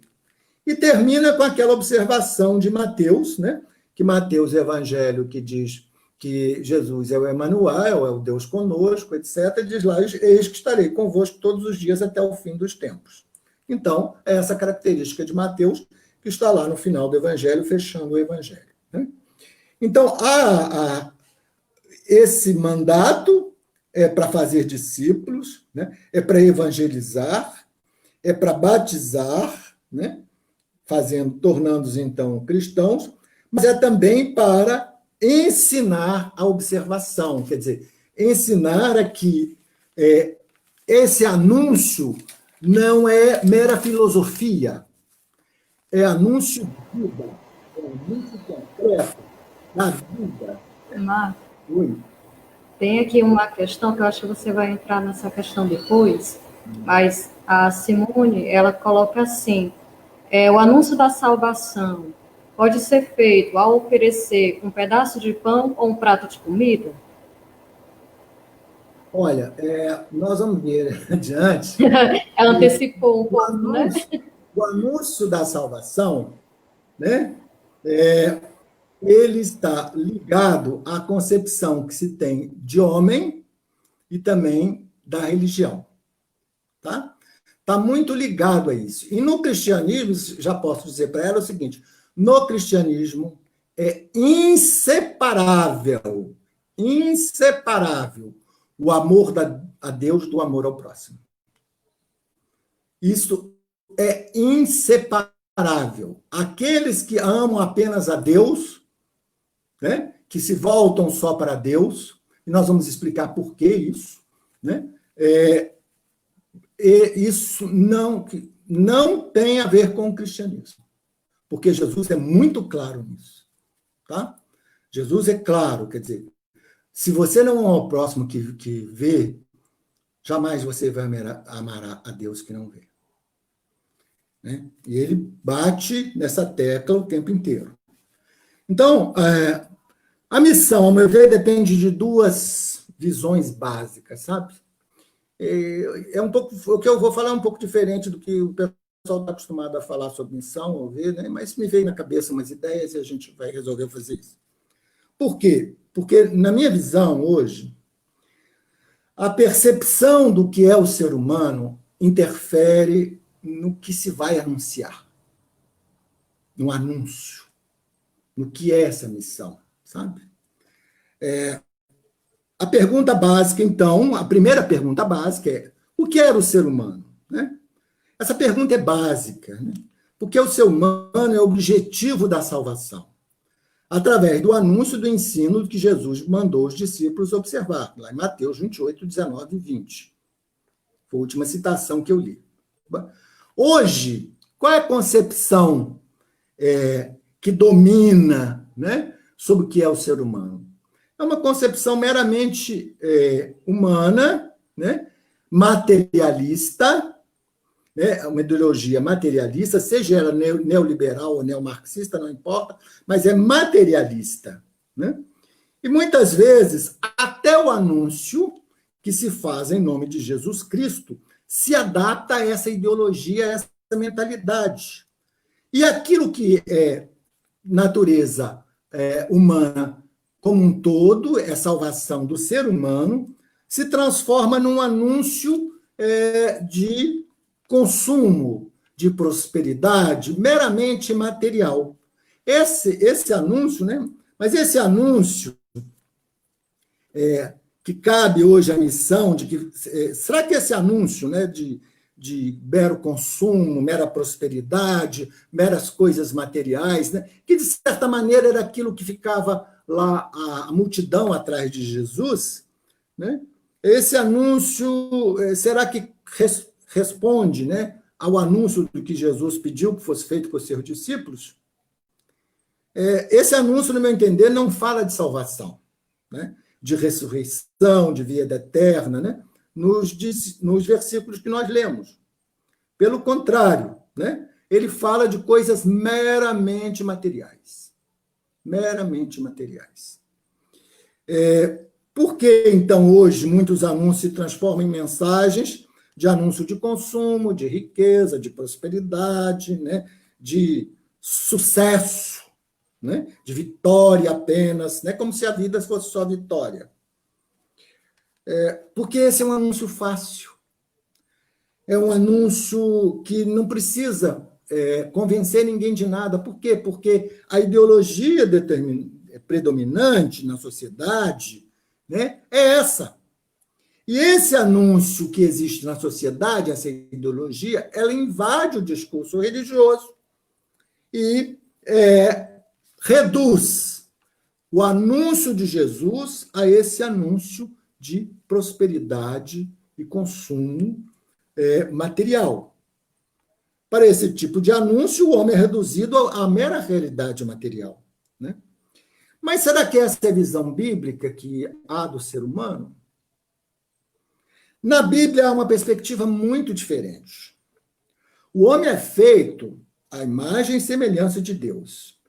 E termina com aquela observação de Mateus, né? Que Mateus é o evangelho que diz que Jesus é o Emanuel, é o Deus conosco, etc. E diz lá, eis que estarei convosco todos os dias até o fim dos tempos. Então, é essa característica de Mateus que está lá no final do evangelho, fechando o evangelho, né? Então, esse mandato é para fazer discípulos, né? É para evangelizar, é para batizar, né? Tornando-os, então, cristãos, mas é também para ensinar a observação, quer dizer, ensinar a que esse anúncio não é mera filosofia, é anúncio de vida, é anúncio concreto da vida. Marco, Oi. tem aqui uma questão que eu acho que você vai entrar nessa questão depois, mas a Simone, ela coloca assim, o anúncio da salvação pode ser feito ao oferecer um pedaço de pão ou um prato de comida? Olha, nós vamos ver adiante. Ela antecipou um pouco, né? O anúncio da salvação, né? Ele está ligado à concepção que se tem de homem e também da religião, tá? Está muito ligado a isso. E no cristianismo, já posso dizer para ela o seguinte, no cristianismo é inseparável o amor a Deus do amor ao próximo. Isso é inseparável. Aqueles que amam apenas a Deus, né, que se voltam só para Deus, e nós vamos explicar por que isso, né, isso não tem a ver com o cristianismo, porque Jesus é muito claro nisso, tá? Jesus é claro, quer dizer, se você não ama o próximo que vê, jamais você vai amar a Deus que não vê, né? E ele bate nessa tecla o tempo inteiro. Então, a missão, ao meu ver, depende de duas visões básicas, sabe? O que eu vou falar é um pouco diferente do que o pessoal está acostumado a falar sobre missão, ouvir, né? Mas me veio na cabeça umas ideias e a gente vai resolver fazer isso. Por quê? Porque, na minha visão, hoje, a percepção do que é o ser humano interfere no que se vai anunciar, no anúncio, no que é essa missão, sabe? A pergunta básica, então, a primeira pergunta básica é: o que era o ser humano? Né? Essa pergunta é básica, né? Porque o ser humano é o objetivo da salvação, através do anúncio do ensino que Jesus mandou os discípulos observar, lá em Mateus 28, 19 e 20. Foi a última citação que eu li. Hoje, qual é a concepção que domina, né, sobre o que é o ser humano? É uma concepção meramente humana, né, materialista, né, uma ideologia materialista, seja ela neoliberal ou neomarxista, não importa, mas é materialista. Né? E muitas vezes, até o anúncio que se faz em nome de Jesus Cristo se adapta a essa ideologia, a essa mentalidade. E aquilo que é natureza humana como um todo, é salvação do ser humano, se transforma num anúncio de consumo, de prosperidade, meramente material. Esse anúncio, né? Mas esse anúncio que cabe hoje à missão, de que será que esse anúncio, né, de mero consumo, mera prosperidade, meras coisas materiais, né, que de certa maneira era aquilo que ficava lá a multidão atrás de Jesus, né? Esse anúncio, será que responde, né, ao anúncio do que Jesus pediu que fosse feito por seus discípulos? Esse anúncio, no meu entender, não fala de salvação, né, de ressurreição, de vida eterna, né, nos versículos que nós lemos. Pelo contrário, né, ele fala de coisas meramente materiais. Meramente materiais. Por que, então, hoje, muitos anúncios se transformam em mensagens de anúncio de consumo, de riqueza, de prosperidade, né, de sucesso, né, de vitória apenas, né, como se a vida fosse só vitória? Porque esse é um anúncio fácil. É um anúncio que não precisa convencer ninguém de nada. Por quê? Porque a ideologia predominante na sociedade, né, é essa. E esse anúncio que existe na sociedade, essa ideologia, ela invade o discurso religioso e reduz o anúncio de Jesus a esse anúncio de prosperidade e consumo material. Para esse tipo de anúncio, o homem é reduzido à mera realidade material. Né? Mas será que essa é a visão bíblica que há do ser humano? Na Bíblia há uma perspectiva muito diferente. O homem é feito à imagem e semelhança de Deus.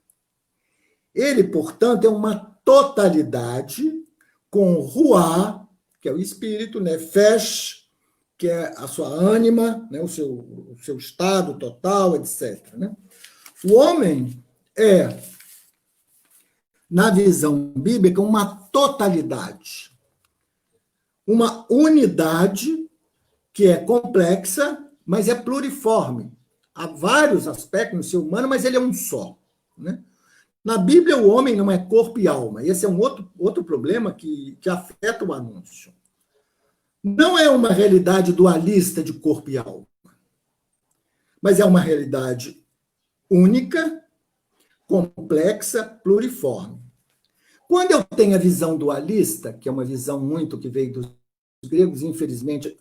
Ele, portanto, é uma totalidade com ruá, que é o espírito, nefesh, que é a sua ânima, né, o seu estado total, etc. Né? O homem é, na visão bíblica, uma totalidade, uma unidade que é complexa, mas é pluriforme. Há vários aspectos no ser humano, mas ele é um só. Né? Na Bíblia, o homem não é corpo e alma. Esse é um outro problema que afeta o anúncio. Não é uma realidade dualista de corpo e alma, mas é uma realidade única, complexa, pluriforme. Quando eu tenho a visão dualista, que é uma visão muito que veio dos gregos, infelizmente,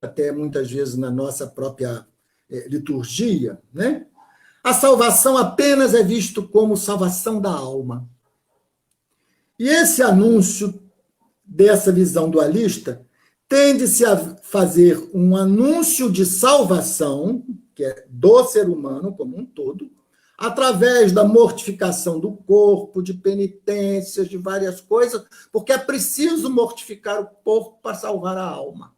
até muitas vezes na nossa própria liturgia, né? A salvação apenas é visto como salvação da alma. E esse anúncio dessa visão dualista tende-se a fazer um anúncio de salvação, que é do ser humano como um todo, através da mortificação do corpo, de penitências, de várias coisas, porque é preciso mortificar o corpo para salvar a alma.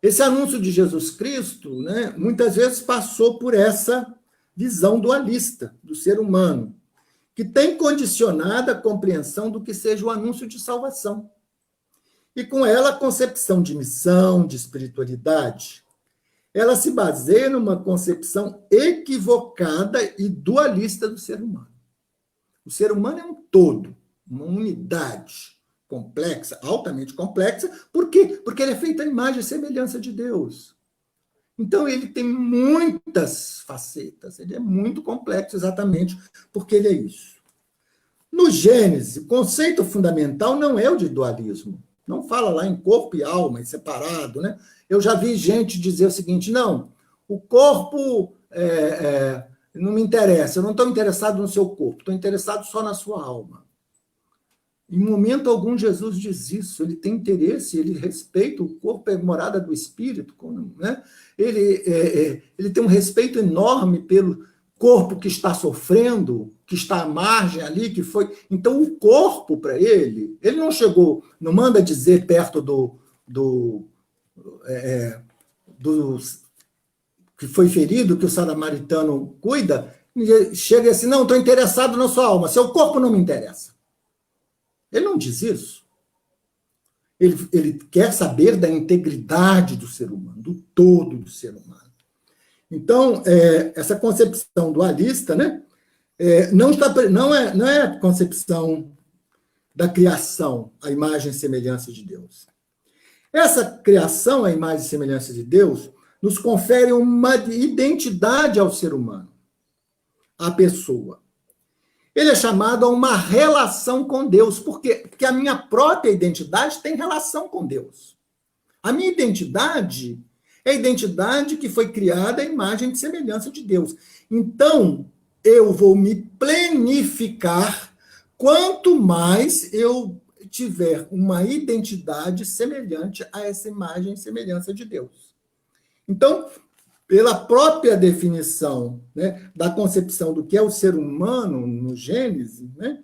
Esse anúncio de Jesus Cristo, né, muitas vezes passou por essa visão dualista do ser humano, que tem condicionado a compreensão do que seja o anúncio de salvação. E com ela a concepção de missão, de espiritualidade. Ela se baseia numa concepção equivocada e dualista do ser humano. O ser humano é um todo, uma unidade complexa, altamente complexa. Por quê? Porque ele é feito à imagem e semelhança de Deus. Então, ele tem muitas facetas, ele é muito complexo exatamente porque ele é isso. No Gênesis, o conceito fundamental não é o de dualismo. Não fala lá em corpo e alma, em separado, né? Eu já vi gente dizer o seguinte, não, o corpo não me interessa, eu não estou interessado no seu corpo, estou interessado só na sua alma. Em momento algum, Jesus diz isso, ele tem interesse, ele respeita, o corpo é morada do Espírito, né? Ele tem um respeito enorme pelo corpo que está sofrendo, que está à margem ali, que foi... Então, o corpo, para ele não chegou, não manda dizer perto do que foi ferido, que o samaritano cuida, chega assim, não, estou interessado na sua alma, seu corpo não me interessa. Ele não diz isso. Ele quer saber da integridade do ser humano, do todo do ser humano. Então, essa concepção dualista, né, não é a concepção da criação, a imagem e semelhança de Deus. Essa criação, a imagem e semelhança de Deus, nos confere uma identidade ao ser humano, à pessoa. Ele é chamado a uma relação com Deus. Por quê? Porque a minha própria identidade tem relação com Deus. A minha identidade é a identidade que foi criada à imagem e semelhança de Deus. Então, eu vou me plenificar quanto mais eu tiver uma identidade semelhante a essa imagem e semelhança de Deus. Então, pela própria definição, né, da concepção do que é o ser humano no Gênesis, né,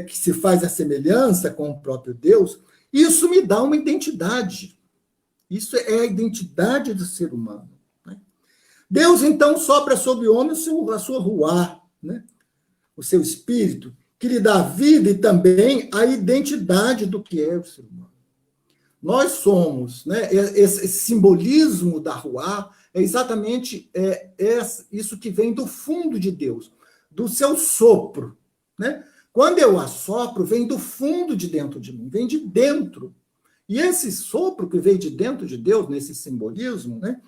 que se faz a semelhança com o próprio Deus, isso me dá uma identidade. Isso é a identidade do ser humano. Né? Deus, então, sopra sobre o homem a sua ruá, né, o seu espírito, que lhe dá vida e também a identidade do que é o ser humano. Nós somos, né, esse simbolismo da ruá é exatamente isso que vem do fundo de Deus, do seu sopro. Né? Quando eu assopro, vem do fundo de dentro de mim, vem de dentro. E esse sopro que veio de dentro de Deus, nesse simbolismo, né,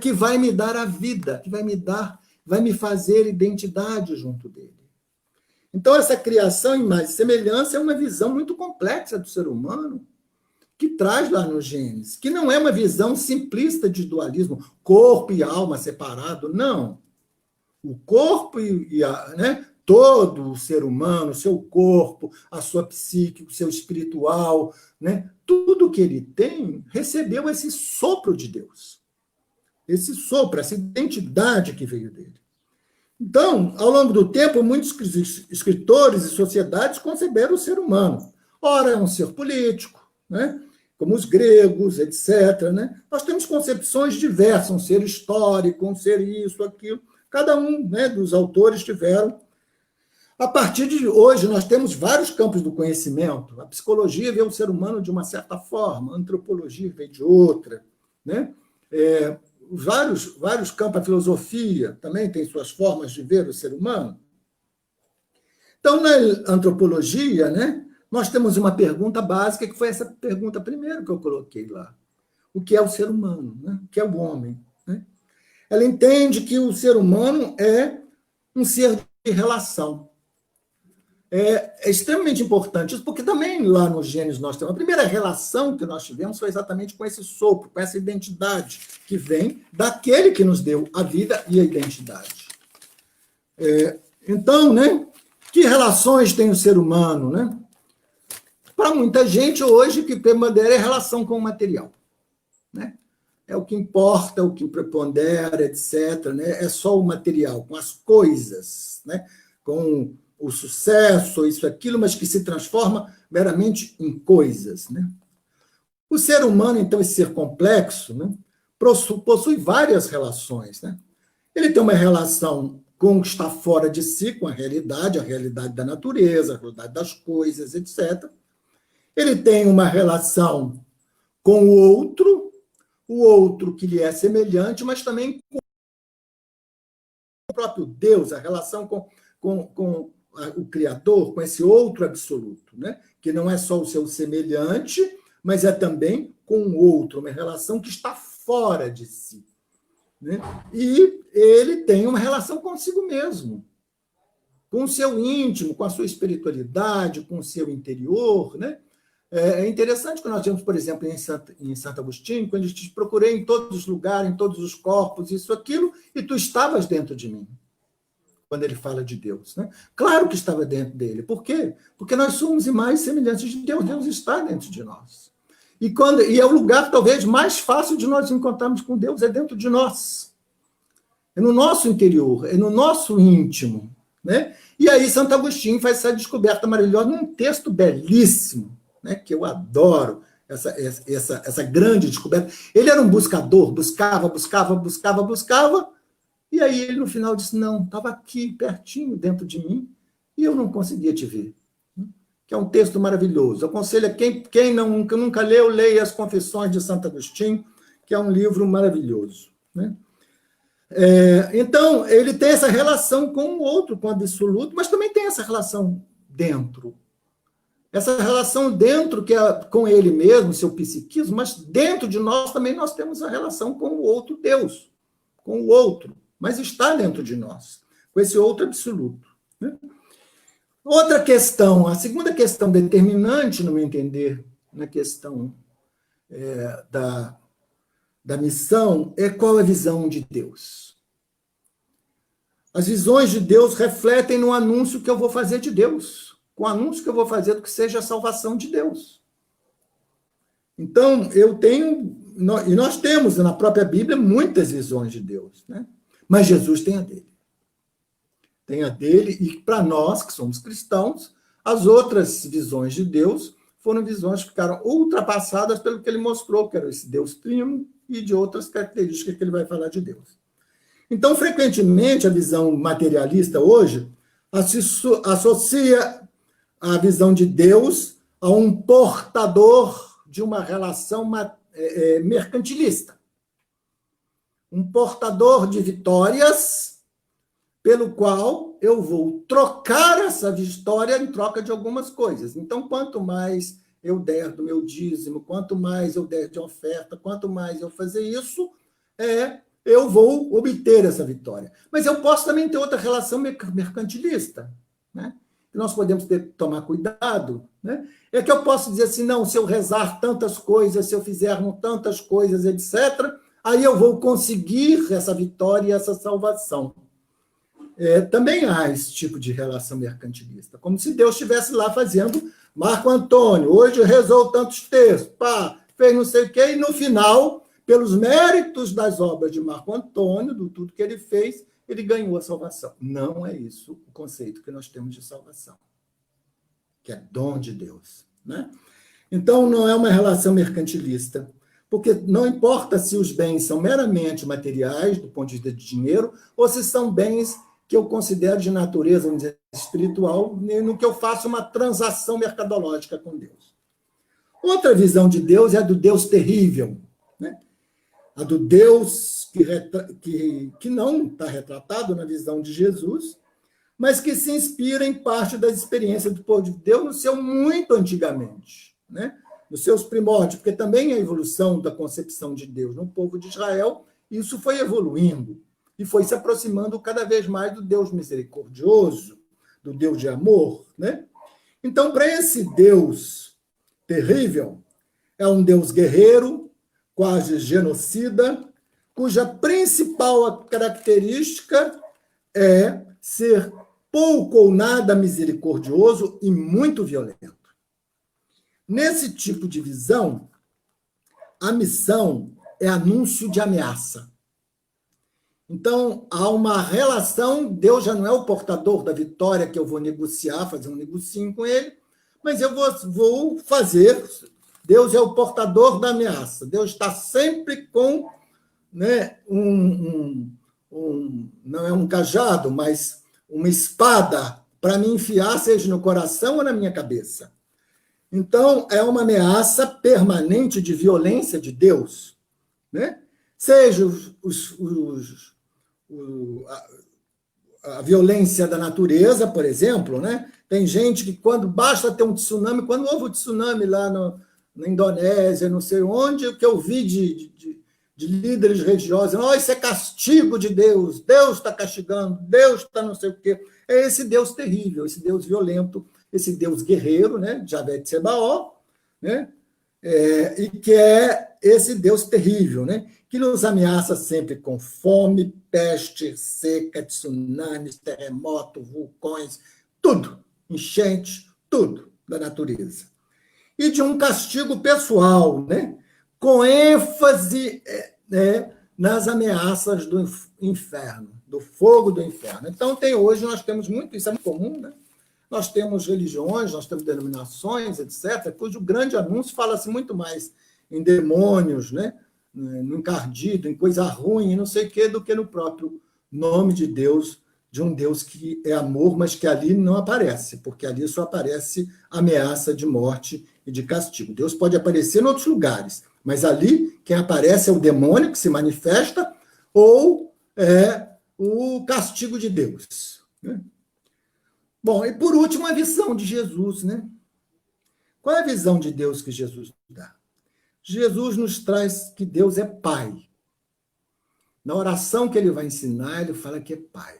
que vai me dar a vida, que vai me fazer identidade junto dele. Então, essa criação, imagem e semelhança, é uma visão muito complexa do ser humano, que traz lá no Gênesis, que não é uma visão simplista de dualismo, corpo e alma separado, não. O corpo né, todo o ser humano, o seu corpo, a sua psique, o seu espiritual, né, tudo que ele tem, recebeu esse sopro de Deus. Esse sopro, essa identidade que veio dele. Então, ao longo do tempo, muitos escritores e sociedades conceberam o ser humano. Ora, é um ser político, né? Como os gregos, etc. Né? Nós temos concepções diversas, um ser histórico, um ser isso, aquilo. Cada um, né, dos autores tiveram. A partir de hoje, nós temos vários campos do conhecimento. A psicologia vê o ser humano de uma certa forma, a antropologia vê de outra. Né? Vários campos, a filosofia também tem suas formas de ver o ser humano. Então, na antropologia, né, nós temos uma pergunta básica, que foi essa pergunta primeiro que eu coloquei lá. O que é o ser humano? Né? O que é o homem? Né? Ela entende que o ser humano é um ser de relação. É extremamente importante isso, porque também lá no Gênesis nós temos a primeira relação que nós tivemos foi exatamente com esse sopro, com essa identidade que vem daquele que nos deu a vida e a identidade. Então, né, que relações tem o ser humano? Né? Para muita gente, hoje, o que prepondera é a relação com o material. Né? É o que importa, é o que prepondera, etc. Né? É só o material, com as coisas, né? Com o sucesso, isso, aquilo, mas que se transforma meramente em coisas. Né? O ser humano, então, esse ser complexo, né, possui várias relações. Né? Ele tem uma relação com o que está fora de si, com a realidade da natureza, a realidade das coisas, etc. Ele tem uma relação com o outro que lhe é semelhante, mas também com o próprio Deus, a relação com o Criador, com esse outro absoluto, né? Que não é só o seu semelhante, mas é também com o outro, uma relação que está fora de si. Né? E ele tem uma relação consigo mesmo, com o seu íntimo, com a sua espiritualidade, com o seu interior. Né? É interessante que nós vemos, por exemplo, em Santo Agostinho, quando eu te procurei em todos os lugares, em todos os corpos, isso, aquilo, e tu estavas dentro de mim, quando ele fala de Deus. Né? Claro que estava dentro dele. Por quê? Porque nós somos imagens semelhantes de Deus. Deus está dentro de nós. E é o lugar, talvez, mais fácil de nós encontrarmos com Deus, é dentro de nós. É no nosso interior, é no nosso íntimo. Né? E aí Santo Agostinho faz essa descoberta maravilhosa num texto belíssimo, né? Que eu adoro, essa grande descoberta. Ele era um buscador, buscava, e aí ele, no final, disse, não, estava aqui, pertinho, dentro de mim, e eu não conseguia te ver. Que é um texto maravilhoso. Aconselho a quem nunca leu, leia As Confissões de Santo Agostinho, que é um livro maravilhoso. Né? Então, ele tem essa relação com o outro, com o absoluto, mas também tem essa relação dentro. Essa relação dentro, que é com ele mesmo, seu psiquismo, mas dentro de nós também nós temos a relação com o outro Deus, com o outro, mas está dentro de nós, com esse outro absoluto. Né? Outra questão, a segunda questão determinante, no meu entender, na questão da missão, é qual é a visão de Deus. As visões de Deus refletem no anúncio que eu vou fazer de Deus, com o anúncio que eu vou fazer do que seja a salvação de Deus. Então, e nós temos na própria Bíblia muitas visões de Deus, né? Mas Jesus tem a dele. Tem a dele, e para nós, que somos cristãos, as outras visões de Deus foram visões que ficaram ultrapassadas pelo que ele mostrou, que era esse Deus trino, e de outras características que ele vai falar de Deus. Então, frequentemente, a visão materialista hoje associa a visão de Deus a um portador de uma relação mercantilista. Um portador de vitórias, pelo qual eu vou trocar essa vitória em troca de algumas coisas. Então, quanto mais eu der do meu dízimo, quanto mais eu der de oferta, quanto mais eu fazer isso, eu vou obter essa vitória. Mas eu posso também ter outra relação mercantilista, né? Nós podemos tomar cuidado, né? É que eu posso dizer assim, não, se eu rezar tantas coisas, se eu fizer tantas coisas, etc., aí eu vou conseguir essa vitória e essa salvação. Também há esse tipo de relação mercantilista, como se Deus estivesse lá fazendo Marco Antônio, hoje rezou tantos textos, fez não sei o quê, e no final, pelos méritos das obras de Marco Antônio, do tudo que ele fez, ele ganhou a salvação. Não é isso o conceito que nós temos de salvação, que é dom de Deus. Né? Então, não é uma relação mercantilista, porque não importa se os bens são meramente materiais, do ponto de vista de dinheiro, ou se são bens que eu considero de natureza, vamos dizer, espiritual, no que eu faço uma transação mercadológica com Deus. Outra visão de Deus é a do Deus terrível, né? A do Deus que não está retratado na visão de Jesus, mas que se inspira em parte das experiências do povo de Deus no seu muito antigamente, né? Nos seus primórdios, porque também a evolução da concepção de Deus no povo de Israel, isso foi evoluindo e foi se aproximando cada vez mais do Deus misericordioso, do Deus de amor, né? Então, para esse Deus terrível, é um Deus guerreiro, quase genocida, cuja principal característica é ser pouco ou nada misericordioso e muito violento. Nesse tipo de visão, a missão é anúncio de ameaça. Então, há uma relação, Deus já não é o portador da vitória que eu vou negociar, fazer um negocinho com ele, mas eu vou fazer Deus é o portador da ameaça. Deus está sempre com, né, não é um cajado, mas uma espada para me enfiar, seja no coração ou na minha cabeça. Então, é uma ameaça permanente de violência de Deus, né? Seja a violência da natureza, por exemplo, né? Tem gente que, quando basta ter um tsunami, quando houve o tsunami lá na Indonésia, não sei onde, o que eu vi de líderes religiosos, oh, isso é castigo de Deus, Deus está castigando, Deus está não sei o quê. É esse Deus terrível, esse Deus violento, esse Deus guerreiro, né? Javé de Sebaó, né? E que é esse Deus terrível, né? Que nos ameaça sempre com fome, peste, seca, tsunamis, terremotos, vulcões, tudo, enchente, tudo da natureza. E de um castigo pessoal, né? Com ênfase nas ameaças do inferno, do fogo do inferno. Então, hoje nós temos muito, isso é muito comum, né? Nós temos religiões, nós temos denominações, etc., cujo grande anúncio fala-se muito mais em demônios, né? No encardido, em coisa ruim, não sei o quê, do que no próprio nome de Deus, de um Deus que é amor, mas que ali não aparece, porque ali só aparece ameaça de morte e de castigo. Deus pode aparecer em outros lugares, mas ali quem aparece é o demônio que se manifesta ou é o castigo de Deus, né? Bom, e por último, a visão de Jesus, né? Qual é a visão de Deus que Jesus dá? Jesus nos traz que Deus é Pai. Na oração que ele vai ensinar, ele fala que é Pai.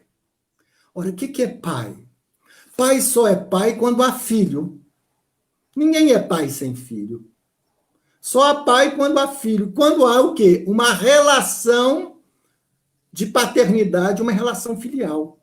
Ora, o que é Pai? Pai só é pai quando há filho. Ninguém é pai sem filho. Só há pai quando há filho. Quando há o quê? Uma relação de paternidade, uma relação filial.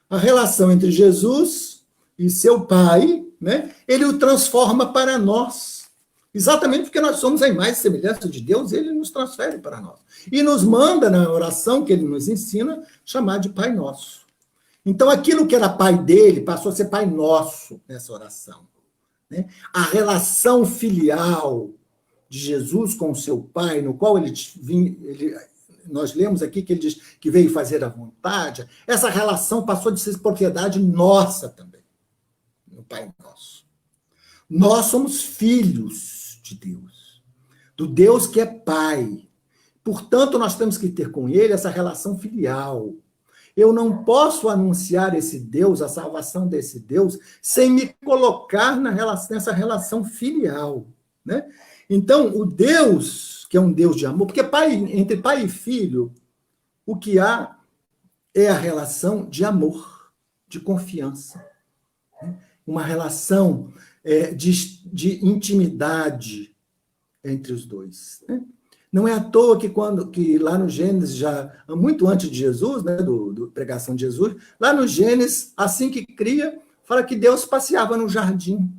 A relação entre Jesus e seu pai, né? Ele o transforma para nós. Exatamente porque nós somos a imagem e semelhança de Deus, ele nos transfere para nós. E nos manda, na oração que ele nos ensina, chamar de Pai Nosso. Então, aquilo que era pai dele passou a ser Pai Nosso nessa oração, né? A relação filial de Jesus com o seu Pai, no qual nós lemos aqui que ele diz que veio fazer a vontade, essa relação passou de ser propriedade nossa também, no Pai Nosso. Nós somos filhos de Deus, do Deus que é Pai. Portanto, nós temos que ter com ele essa relação filial. Eu não posso anunciar esse Deus, a salvação desse Deus, sem me colocar nessa relação filial, né? Então, o Deus, que é um Deus de amor, porque entre pai e filho, o que há é a relação de amor, de confiança, né? Uma relação de intimidade entre os dois, né? Não é à toa que lá no Gênesis, já muito antes de Jesus, né, do pregação de Jesus, lá no Gênesis, assim que cria, fala que Deus passeava no jardim,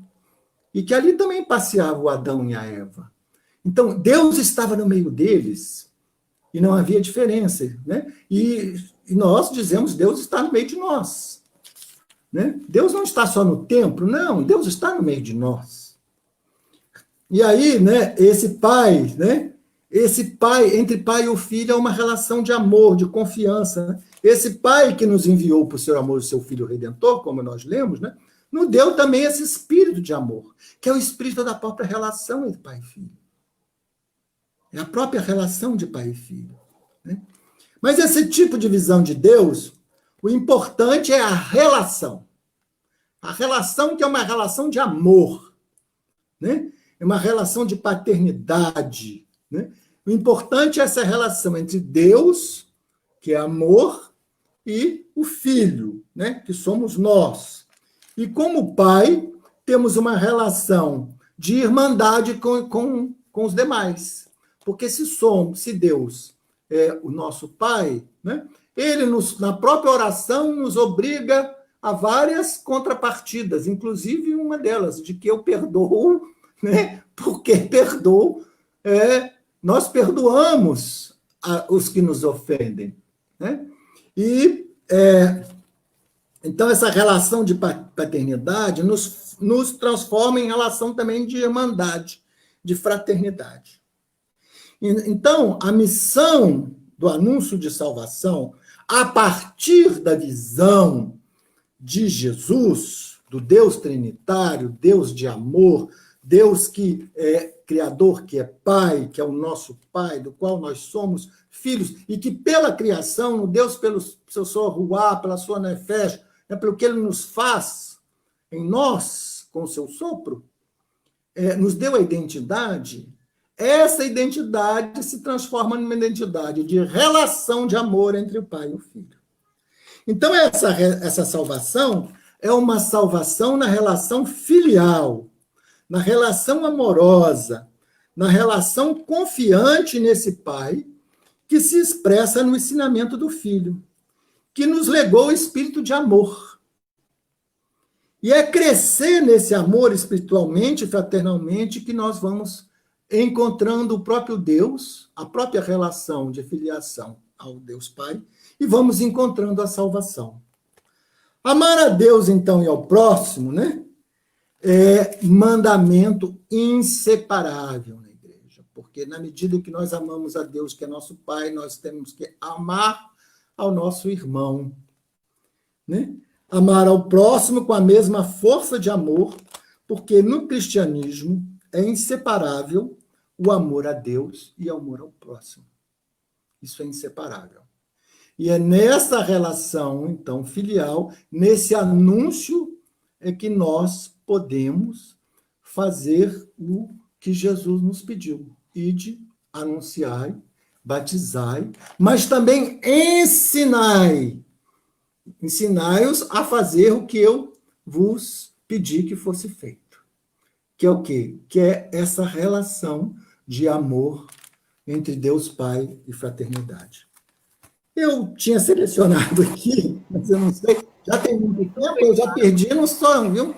e que ali também passeava o Adão e a Eva. Então, Deus estava no meio deles, e não havia diferença, né? E nós dizemos, Deus está no meio de nós, né? Deus não está só no templo, não, Deus está no meio de nós. E aí, né, esse pai, né? Esse pai, entre pai e o filho, é uma relação de amor, de confiança, né? Esse pai que nos enviou por seu amor o seu filho redentor, como nós lemos, né, nos deu também esse espírito de amor, que é o espírito da própria relação entre pai e filho. É a própria relação de pai e filho, né? Mas esse tipo de visão de Deus, o importante é a relação. A relação que é uma relação de amor, né? É uma relação de paternidade, né? O importante é essa relação entre Deus, que é amor, e o Filho, né? Que somos nós. E como pai, temos uma relação de irmandade com os demais. Porque se Deus é o nosso pai, né? Ele, na própria oração, nos obriga a várias contrapartidas, inclusive uma delas, de que eu perdoo, né? Porque perdoo, nós perdoamos os que nos ofendem, né? E então essa relação de paternidade nos transforma em relação também de irmandade. de fraternidade. Então, a missão do anúncio de salvação, a partir da visão de Jesus, do Deus trinitário, Deus de amor, Deus que é criador, que é pai, que é o nosso pai, do qual nós somos filhos, e que pela criação, Deus, pelo seu Ruá, pela sua Nefesh, pelo que ele nos faz em nós, com o seu sopro, nos deu a identidade. Essa identidade se transforma numa identidade de relação de amor entre o pai e o filho. Então, essa salvação é uma salvação na relação filial, na relação amorosa, na relação confiante nesse pai, que se expressa no ensinamento do filho, que nos legou o espírito de amor. E é crescer nesse amor espiritualmente, fraternalmente, que nós vamos encontrando o próprio Deus, a própria relação de filiação ao Deus Pai, e vamos encontrando a salvação. Amar a Deus, então, e ao próximo, né, é mandamento inseparável na igreja, porque na medida que nós amamos a Deus, que é nosso Pai, nós temos que amar ao nosso irmão, né? Amar ao próximo com a mesma força de amor, porque no cristianismo é inseparável o amor a Deus e o amor ao próximo. Isso é inseparável. E é nessa relação, então, filial, nesse anúncio, é que nós podemos fazer o que Jesus nos pediu. Ide, anunciai, batizai, mas também ensinai. Ensinai-os a fazer o que eu vos pedi que fosse feito. Que é o quê? Que é essa relação de amor entre Deus Pai e fraternidade. Eu tinha selecionado aqui, mas eu não sei, já tem muito tempo, eu já perdi no sonho, viu?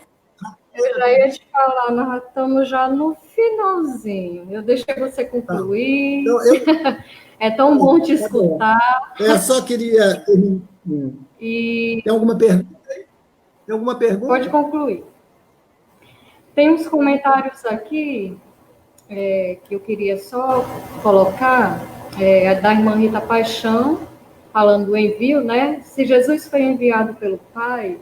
Eu já ia te falar, nós estamos já no finalzinho. Eu deixei você concluir. Então, é tão bom te escutar. Eu só queria... E... Tem alguma pergunta aí? Tem alguma pergunta? Pode concluir. Tem uns comentários aqui que eu queria só colocar, da irmã Rita Paixão, falando do envio, né? Se Jesus foi enviado pelo Pai,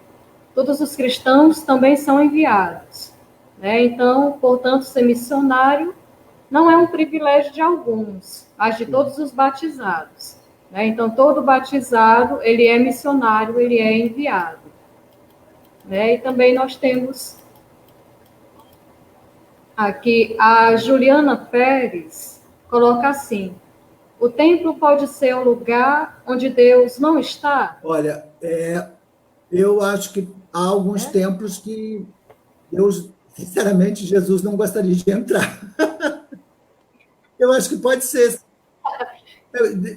todos os cristãos também são enviados, né? Então, portanto, ser missionário não é um privilégio de alguns, mas de todos os batizados, né? Então, todo batizado, ele é missionário, ele é enviado, né? E também nós temos aqui a Juliana Pérez, coloca assim: o templo pode ser um lugar onde Deus não está? Olha, eu acho que há alguns templos que Deus, sinceramente, Jesus não gostaria de entrar. Eu acho que pode ser.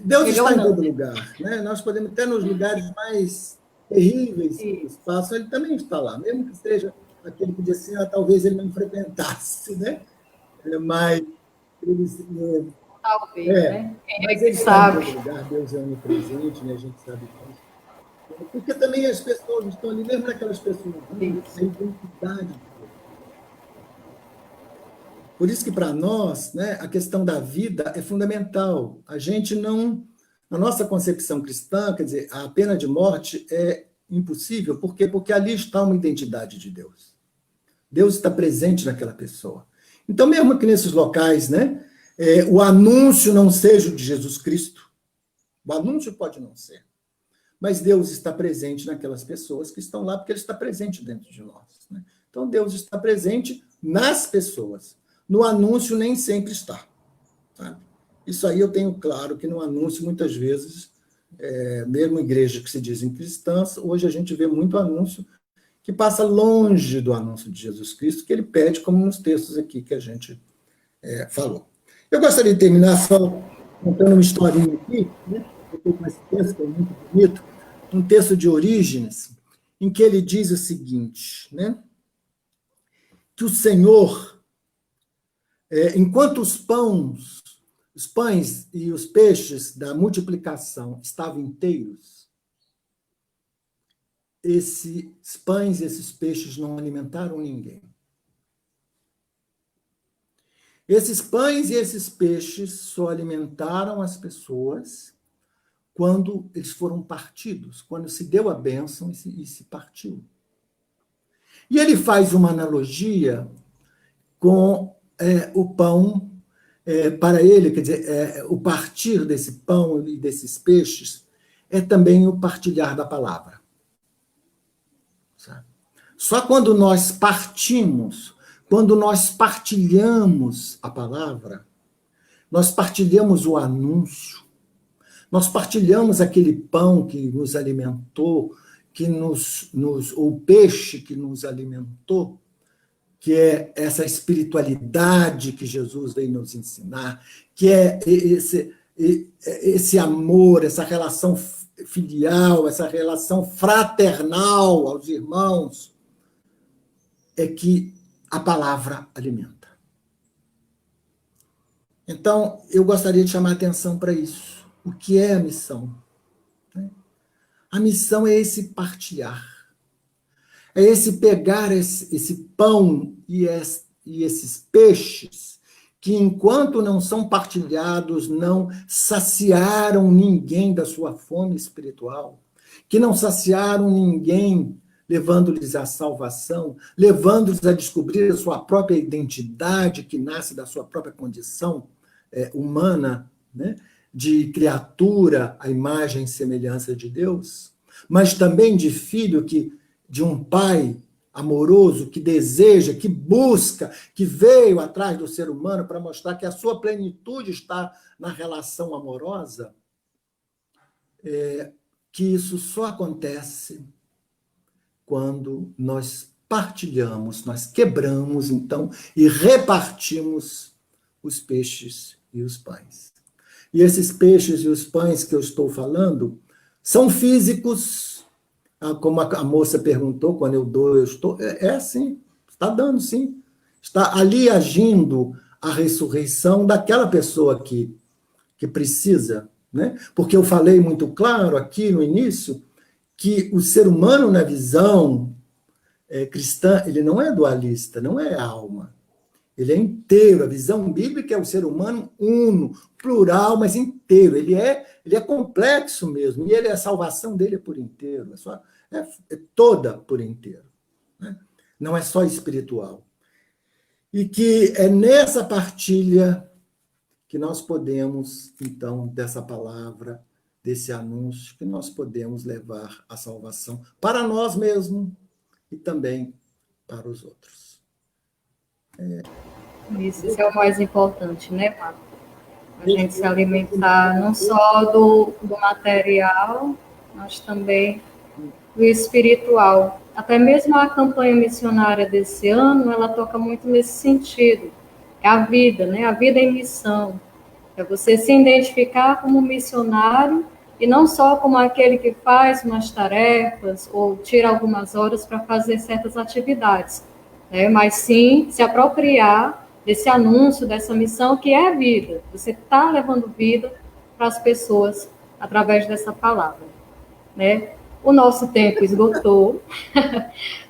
Deus está em todo lugar, né? Nós podemos até nos lugares mais terríveis do espaço, ele também está lá, mesmo que seja aquele que diz assim, talvez ele não frequentasse, né? Mas eles, talvez, né? Mas ele está em todo lugar, Deus é onipresente, né? A gente sabe disso. Porque também as pessoas estão ali, mesmo aquelas pessoas, a identidade de Deus. Por isso que, para nós, né, a questão da vida é fundamental. A gente não... Na nossa concepção cristã, quer dizer, a pena de morte é impossível. Por quê? Porque ali está uma identidade de Deus. Deus está presente naquela pessoa. Então, mesmo que nesses locais, né, o anúncio não seja o de Jesus Cristo, o anúncio pode não ser, mas Deus está presente naquelas pessoas que estão lá, porque Ele está presente dentro de nós, né? Então, Deus está presente nas pessoas. No anúncio, nem sempre está. Sabe? Isso aí eu tenho claro que no anúncio, muitas vezes, mesmo igrejas que se dizem cristãs, hoje a gente vê muito anúncio que passa longe do anúncio de Jesus Cristo, que ele pede, como nos textos aqui que a gente falou. Eu gostaria de terminar só contando uma historinha aqui, né? Eu estou com esse texto, que é muito bonito, um texto de Orígenes, em que ele diz o seguinte, né? Que o Senhor, enquanto os pães e os peixes da multiplicação estavam inteiros, esses pães e esses peixes não alimentaram ninguém. Esses pães e esses peixes só alimentaram as pessoas quando eles foram partidos, quando se deu a bênção e se partiu. E ele faz uma analogia com o pão, para ele, quer dizer, o partir desse pão e desses peixes é também o partilhar da palavra. Sabe? Só quando nós partimos, quando nós partilhamos a palavra, nós partilhamos o anúncio, nós partilhamos aquele pão que nos alimentou, o peixe que nos alimentou, que é essa espiritualidade que Jesus veio nos ensinar, que é esse amor, essa relação filial, essa relação fraternal aos irmãos, é que a palavra alimenta. Então, eu gostaria de chamar a atenção para isso. O que é a missão? A missão é esse partilhar. É esse pegar esse pão e esses peixes que, enquanto não são partilhados, não saciaram ninguém da sua fome espiritual, que não saciaram ninguém levando-lhes a salvação, levando-lhes a descobrir a sua própria identidade, que nasce da sua própria condição humana, né? De criatura à imagem e semelhança de Deus, mas também de filho de um pai amoroso que deseja, que busca, que veio atrás do ser humano para mostrar que a sua plenitude está na relação amorosa, que isso só acontece quando nós partilhamos, nós quebramos, então, e repartimos os peixes e os pães. E esses peixes e os pães que eu estou falando são físicos, como a moça perguntou, quando eu dou, eu estou... Sim, está dando, sim. Está ali agindo a ressurreição daquela pessoa que precisa, né? Porque eu falei muito claro aqui no início que o ser humano, na visão cristã, ele não é dualista, não é alma. Ele é inteiro. A visão bíblica é o ser humano uno, plural, mas inteiro. Ele é complexo mesmo. E a salvação dele é por inteiro. É toda por inteiro. Né? Não é só espiritual. E que é nessa partilha que nós podemos, então, dessa palavra, desse anúncio, que nós podemos levar a salvação para nós mesmos e também para os outros. Isso é o mais importante, né, Marco? A gente se alimentar não só do material, mas também do espiritual. Até mesmo a campanha missionária desse ano, ela toca muito nesse sentido. É a vida, né? A vida em missão. É você se identificar como missionário e não só como aquele que faz umas tarefas ou tira algumas horas para fazer certas atividades, né? Mas sim se apropriar desse anúncio, dessa missão que é a vida. Você está levando vida para as pessoas através dessa palavra, né? O nosso tempo esgotou,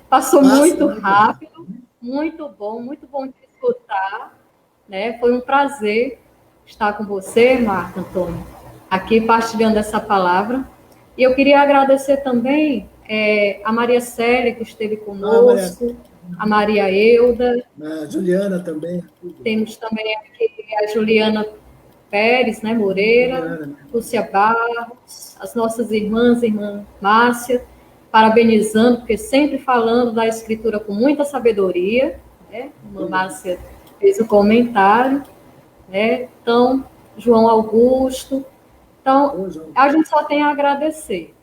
passou muito rápido, muito bom de escutar, né? Foi um prazer estar com você, Marco Antônio, aqui partilhando essa palavra. E eu queria agradecer também a Maria Célia, que esteve conosco, a Maria Euda. A Juliana também. Temos também aqui a Juliana Pérez, né, Moreira, Lúcia Barros, as nossas irmã Márcia, parabenizando, porque sempre falando da escritura com muita sabedoria, né? A Márcia fez o comentário, né? Então, João Augusto. Então, a gente só tem a agradecer,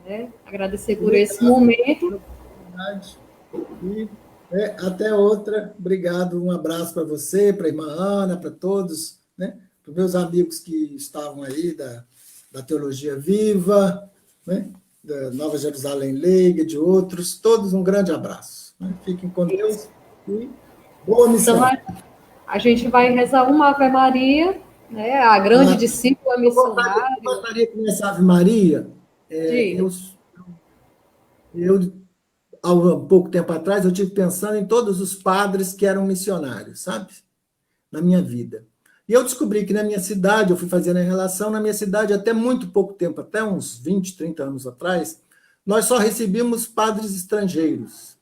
né? Agradecer por esse momento. E até outra. Obrigado, um abraço para você, para a irmã Ana, para todos, né? Para os meus amigos que estavam aí da Teologia Viva, né? Da Nova Jerusalém Leiga, de outros, todos um grande abraço. Né? Fiquem com Deus e boa missão. Então, a gente vai rezar uma Ave Maria, né? A grande discípula missionária. Eu gostaria que nessa Ave Maria, há um pouco tempo atrás, eu estive pensando em todos os padres que eram missionários, sabe? na minha vida. E eu descobri que na minha cidade, eu fui fazendo a relação, na minha cidade, até muito pouco tempo, até uns 20, 30 anos atrás, nós só recebíamos padres estrangeiros.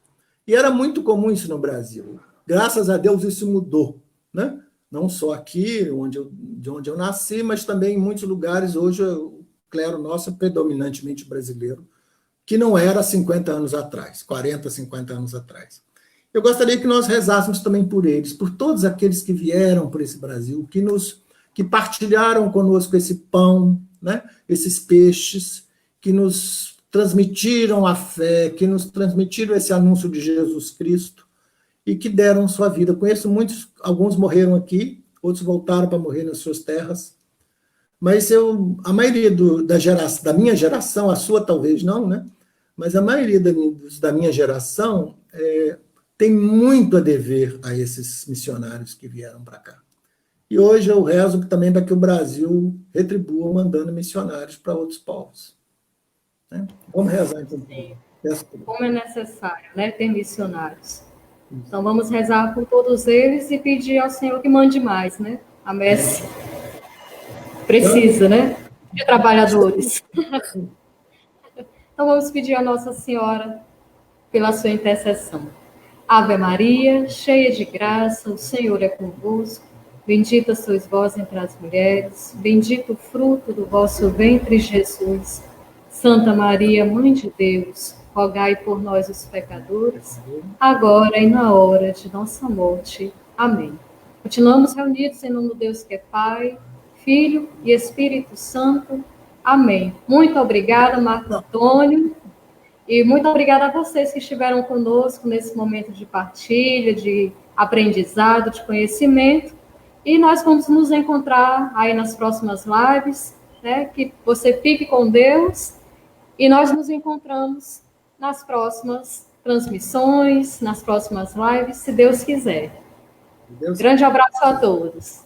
E era muito comum isso no Brasil. Graças a Deus isso mudou, né? Não só aqui, de onde eu nasci, mas também em muitos lugares. Hoje o clero nosso é predominantemente brasileiro, que não era 50 anos atrás, 40, 50 anos atrás. Eu gostaria que nós rezássemos também por eles, por todos aqueles que vieram por esse Brasil, que partilharam conosco esse pão, né? Esses peixes, que nos transmitiram a fé, que nos transmitiram esse anúncio de Jesus Cristo, e que deram sua vida. Conheço muitos, alguns morreram aqui, outros voltaram para morrer nas suas terras, mas a maioria da minha geração, a sua talvez não, né? Mas a maioria da minha geração tem muito a dever a esses missionários que vieram para cá. E hoje eu rezo também para que o Brasil retribua mandando missionários para outros povos. Né? Vamos rezar então. Como é necessário, né, ter missionários. Então, vamos rezar por todos eles e pedir ao Senhor que mande mais, né? A messe precisa, né? De trabalhadores. Então, vamos pedir a Nossa Senhora pela sua intercessão. Ave Maria, cheia de graça, o Senhor é convosco. Bendita sois vós entre as mulheres. Bendito o fruto do vosso ventre, Jesus. Santa Maria, Mãe de Deus, rogai por nós, os pecadores, agora e na hora de nossa morte. Amém. Continuamos reunidos em nome do Deus que é Pai, Filho e Espírito Santo. Amém. Muito obrigada, Marco Antônio, e muito obrigada a vocês que estiveram conosco nesse momento de partilha, de aprendizado, de conhecimento. E nós vamos nos encontrar aí nas próximas lives, né? Que você fique com Deus. E nós nos encontramos nas próximas transmissões, nas próximas lives, se Deus quiser. Grande abraço a todos.